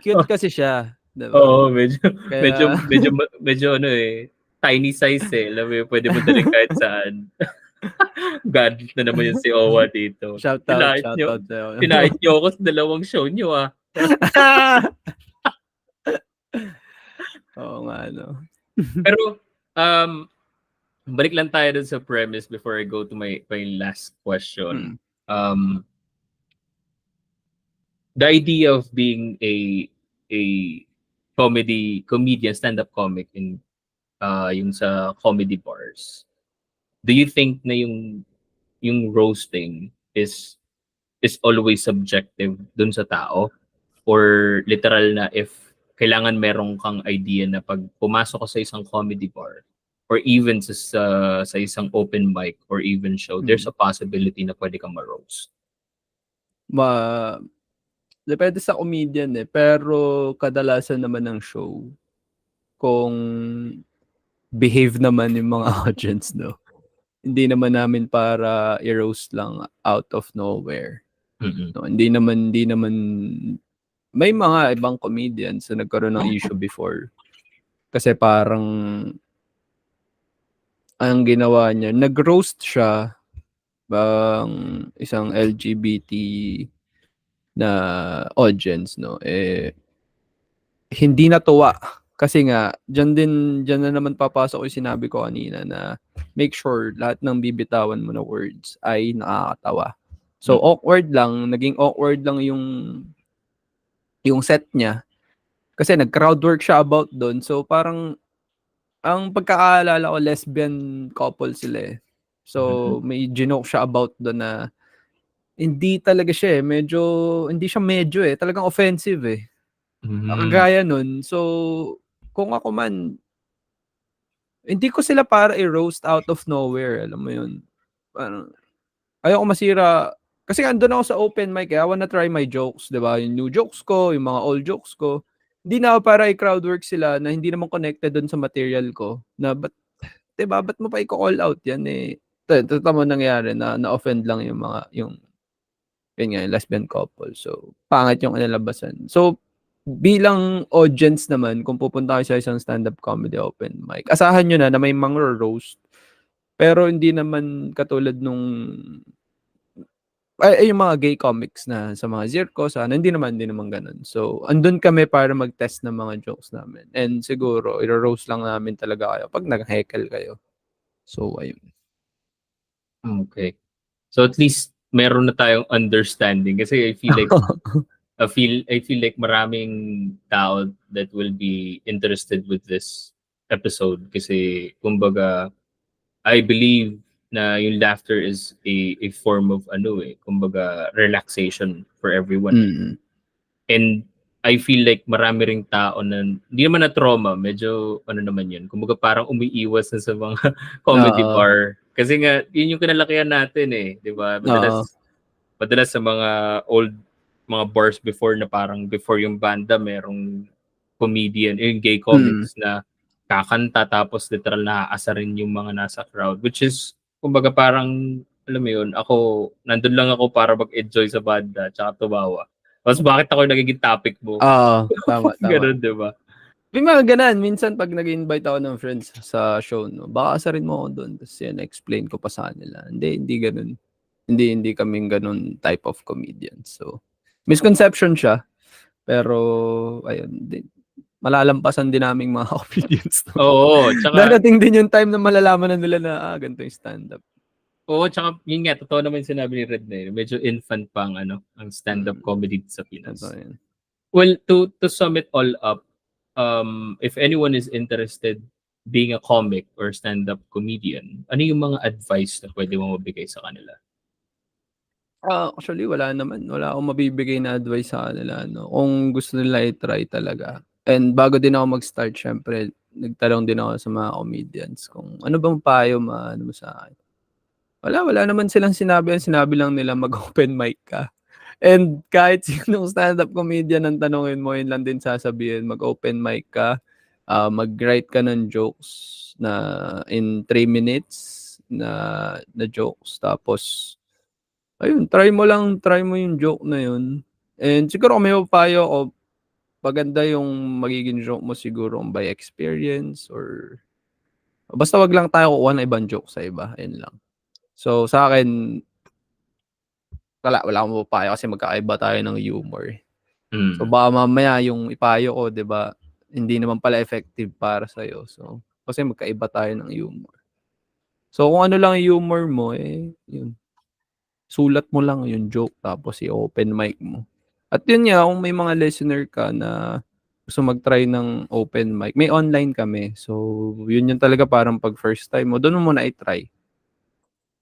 Cute kasi siya, 'di ba? Oo, medyo medyo Kaya medyo medyo ano, eh, tiny size, eh. Alam mo yun, pwede mo dalhin kahit saan. Gadget na naman yung si Owa dito. shoutout, shoutout sa'yo. Pinahit niyo ako sa dalawang show niyo, ah. Oo nga 'no. Pero, balik lang tayo dun sa premise before I go to my last question. Mm. Um, the idea of being a comedian, stand-up comic in yung sa comedy bars. Do you think na yung roasting is always subjective dun sa tao? Or literal na if kailangan meron kang idea na pag pumasok ka sa isang comedy bar or even sa isang open mic or even show, there's Mm. a possibility na pwede kang ma-roast. Ma Depende sa comedian, eh, pero kadalasan naman ng show, kung behave naman yung mga audience 'no, hindi naman namin para i-roast lang out of nowhere, Mm. 'no. Hindi naman may mga ibang comedians na nagkaroon ng issue before, kasi parang ang ginawa niya, nag-roast siya ng isang LGBT na audience 'no, eh, hindi natuwa. Kasi nga diyan na naman papasok yung sinabi ko kanina na make sure lahat ng bibitawan mo na words ay nakakatawa. So, naging awkward lang yung set niya kasi nag-crowd work siya about dun. So, parang ang pagkakaalala ko lesbian couple sila, eh. Mm. So, may jinoke siya about dun na hindi talaga siya, eh, hindi siya medyo, eh, talagang offensive, eh. Mm. Kagaya nun, so kung ako man, hindi ko sila para i-roast out of nowhere, alam mo yun? Parang ayoko masira kasi andun ako sa open mic, eh, I wanna try my jokes, 'di ba? Yung new jokes ko, yung mga old jokes ko. Hindi na ako para i-crowd work sila na hindi naman connected dun sa material ko na 'di ba, ba't mo pa iko-call out 'yan, eh, ito mo nangyari na na-offend lang yung yun nga, yung lesbian couple. So, pangit yung kinalabasan. So, bilang audience naman, kung pupunta kayo sa isang stand-up comedy open mic, asahan niyo na may mangro-roast, pero hindi naman katulad nung yung mga gay comics na sa mga Zirko, sa ano, hindi naman gano'n. So, andun kami para mag-test ng mga jokes namin and siguro iro-roast lang namin talaga kayo 'pag nag-heckle kayo. So, ayun. Okay. So at least meron na tayong understanding kasi I feel like maraming tao that will be interested with this episode kasi kumbaga I believe na yung laughter is a form of ano, eh, kumbaga relaxation for everyone, eh. Mm. And I feel like marami ring tao na hindi naman na trauma, medyo ano naman yun, kumbaga parang umiiwas na sa mga comedy Oo, bar. Kasi nga, yun yung kinalakihan natin, eh, di ba? oo. Madalas sa mga bars before na parang before yung banda, merong comedian, yung gay Mm. comics na kakanta tapos literal na aasarin yung mga nasa crowd. Which is, kumbaga parang, alam mo yun, nandun lang ako para mag-enjoy sa banda tsaka tumawa. Tapos bakit ako yung nagiging topic mo? Oo, tama, tama. Ganun, di ba? May mga gano'n, minsan 'pag nag-i-invite ako ng friends sa show 'no, "Baka asarin mo ako dun." Ta's yan, explain ko pa sa kanila, hindi gano'n. Hindi kaming gano'n type of comedian. So, misconception siya, pero ayun malalampasan din naming mga comedians 'to. Oo, tsaka Darating din yung time na malalaman na nila na, ganito yung stand-up. yun nga, totoo naman yung sinabi ni Red na yun. Medyo infant pa ang stand-up Mm, comedy sa totoo Pinas. yan. Well, to sum it all up, if anyone is interested being a comic or stand-up comedian, ano yung mga advice na pwede mo mabigay sa kanila? Actually wala naman, wala akong mabibigay na advice sa kanila 'no, kung gusto nila i-try talaga. And bago din ako mag-start siyempre nagtanong din ako sa mga comedians kung ano bang payo ma-ano mo sa'kin. Wala naman silang sinabi, ang sinabi lang nila mag-open mic ka. And kahit sinong stand-up comedian ang tanungin mo, yun lang din sasabihin, mag-open mic ka, mag-write ka ng jokes na in 3 minutes na jokes tapos ayun, try mo yung joke na yun. And siguro kung may mapapayo ako, maganda yung magiging joke mo siguro by experience or basta wag lang tayo kukuha ng ibang joke sa iba, ayun lang. So sa'kin, wala akong mapapayo kasi magkakaiba tayo ng humor, eh. So Mm. baka mamaya yung ipayo ko 'di ba, hindi naman pala effective para sa'yo. So kasi magkaiba tayo ng humor. So kung ano lang yung humor mo, eh, yun. Sulat mo lang yung joke tapos i-open mic mo. At yun nga, kung may mga listener ka na gusto mag-try ng open mic, may online kami. So, yun yung talaga parang 'pag first time mo, dun mo muna i-try.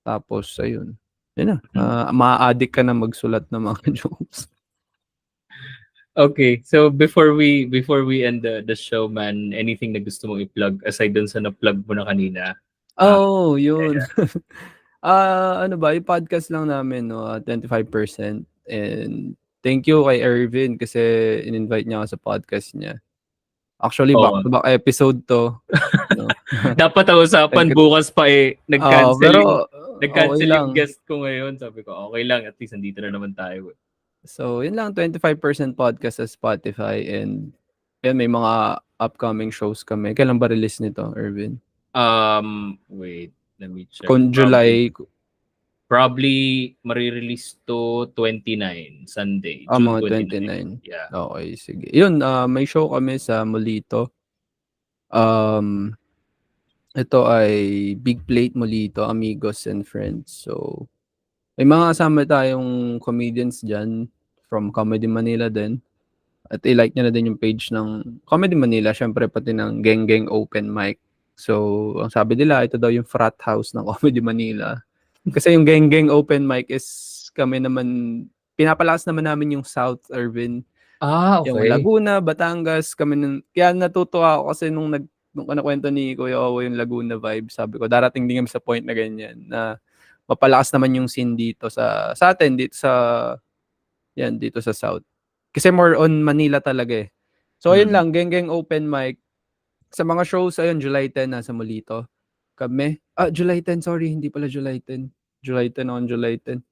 Tapos ayun, yun na, maa-addict ka na magsulat ng mga jokes. Okay, so before we end the show, man, anything na gusto mong i-plug aside dun sa na-plug mo na kanina? Yun. Ano ba, yung podcast lang namin 'no, 25% and thank you kay Ervin kasi in-invite niya ako sa podcast niya. Actually, back Oo. to back episode 'to, 'no. Dapat ang usapan Nag bukas pa, eh, pero okay nag-cancel yung lang. guest ko ngayon. Sabi ko, okay lang, at least nandito na naman tayo, eh. So, yun lang, 25% podcast sa Spotify and yan, may mga upcoming shows kami. Kailan ba release nito, Ervin? Wait, let me check. Kung July, Probably mare-release to 29, Sunday, June mga 29. 29. Yeah. Okay, sige. Yun, may show kami sa Molito. Ito ay Big Plate Molito, Amigos and Friends. So, may mga kasama tayong comedians dyan from Comedy Manila din. At i-like nyo na din yung page ng Comedy Manila, syempre pati ng Geng Geng Open Mic. So, ang sabi nila, ito daw yung frat house ng Comedy Manila. Kasi yung Geng Geng Open Mic is kami naman, pinapalakas naman namin yung South Irvin. Yung Okay. Laguna, Batangas, kaya natutuwa ako kasi nung kanakwento ni Kuya Owo yung Laguna vibe, sabi ko, darating din kami sa point na ganyan, na mapalakas naman yung scene dito sa atin, dito sa South. Kasi more on Manila talaga eh. So, ayun lang, Geng Geng Open Mic. Sa mga shows, ayun, July 10, nasa Molito. Kami. July 10, sorry, hindi pala July 10. July 10 on July 10.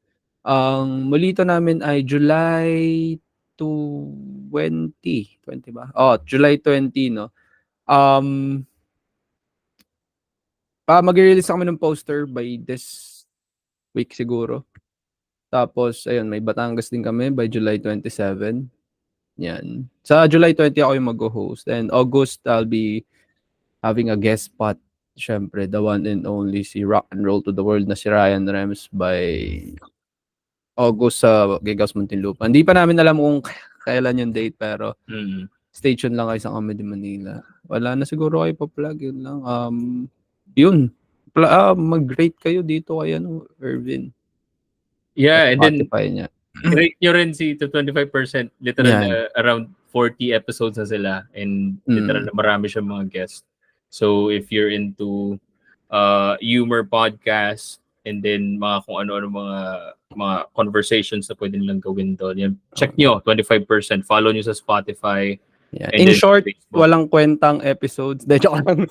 Ang Molito namin ay July 20 ba? July 20, no? Mag-release kami ng poster by this week siguro. Tapos, ayun, may Batangas din kami by July 27. Yan. Sa July 20 ako yung mag-host. And August, I'll be having a guest spot. Siyempre, the one and only si Rock and Roll to the World na si Ryan Rems by August sa Gigas Muntinlupa. Hindi pa namin alam kung kailan yung date pero stay tuned lang kayo sa Comedy Manila. Wala na siguro kayo pa-plug. Yun lang. Yun. Mag-rate kayo dito kay Ervin. Yeah, and then Spotify niya. rate nyo rin si to 25%. Literal Yan. na around 40 episodes na sila and literal na marami siyang mga guests. So if you're into humor podcast and then mga kung ano-ano mga conversations na pwede nilang gawin doon, yan, check nyo, 25%. Follow nyo sa Spotify. Yeah. And In then short, Facebook. walang kwentang episodes. De, joke lang.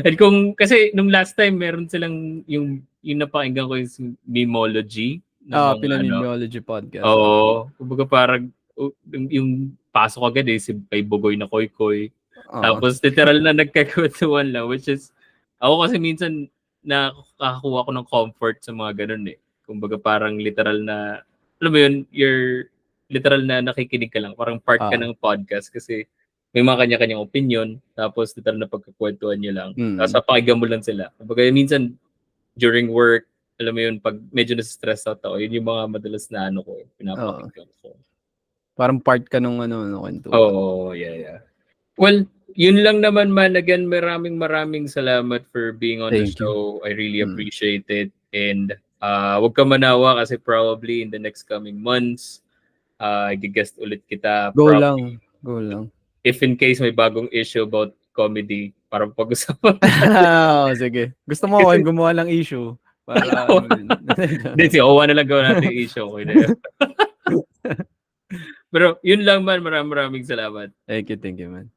And kung, kasi nung last time, meron silang yung napakinggan ko yung Mimology. Pinamimology podcast. Oo. Kumbaga parang, yung pasok agad si kay Bugoy na Koy. Tapos literal na nagkakwentuhan lang, which is, ako kasi minsan nakakakuha ko ng comfort sa mga ganun eh. Kumbaga parang literal na, alam mo yun, you're literal na nakikinig ka lang. Parang part ka ng podcast kasi may mga kanya-kanyang opinion, tapos literal na pagkakwentuhan nyo lang. Tapos pakinggan mo lang sila. Kumbaga minsan, during work, alam mo yun, pag medyo nasa-stress out ako, yun yung mga madalas na pinapakinggan ko. Parang part ka nung kwentuhan. Oh, yeah. Well, yun lang naman man. Again, maraming salamat for being on the Thank you. show. I really Mm. appreciate it. And wag ka manawa kasi probably in the next coming months, i-guest ulit kita. Go Probably, lang. Go lang. if in case may bagong issue about comedy, para pag-usapan. Oo, sige. Gusto mo ako yung gumawa ng issue para ano yun. Hindi, si Owa na lang gawin natin yung issue. Okay na yun. Pero yun lang man. Maraming salamat. Thank you, man.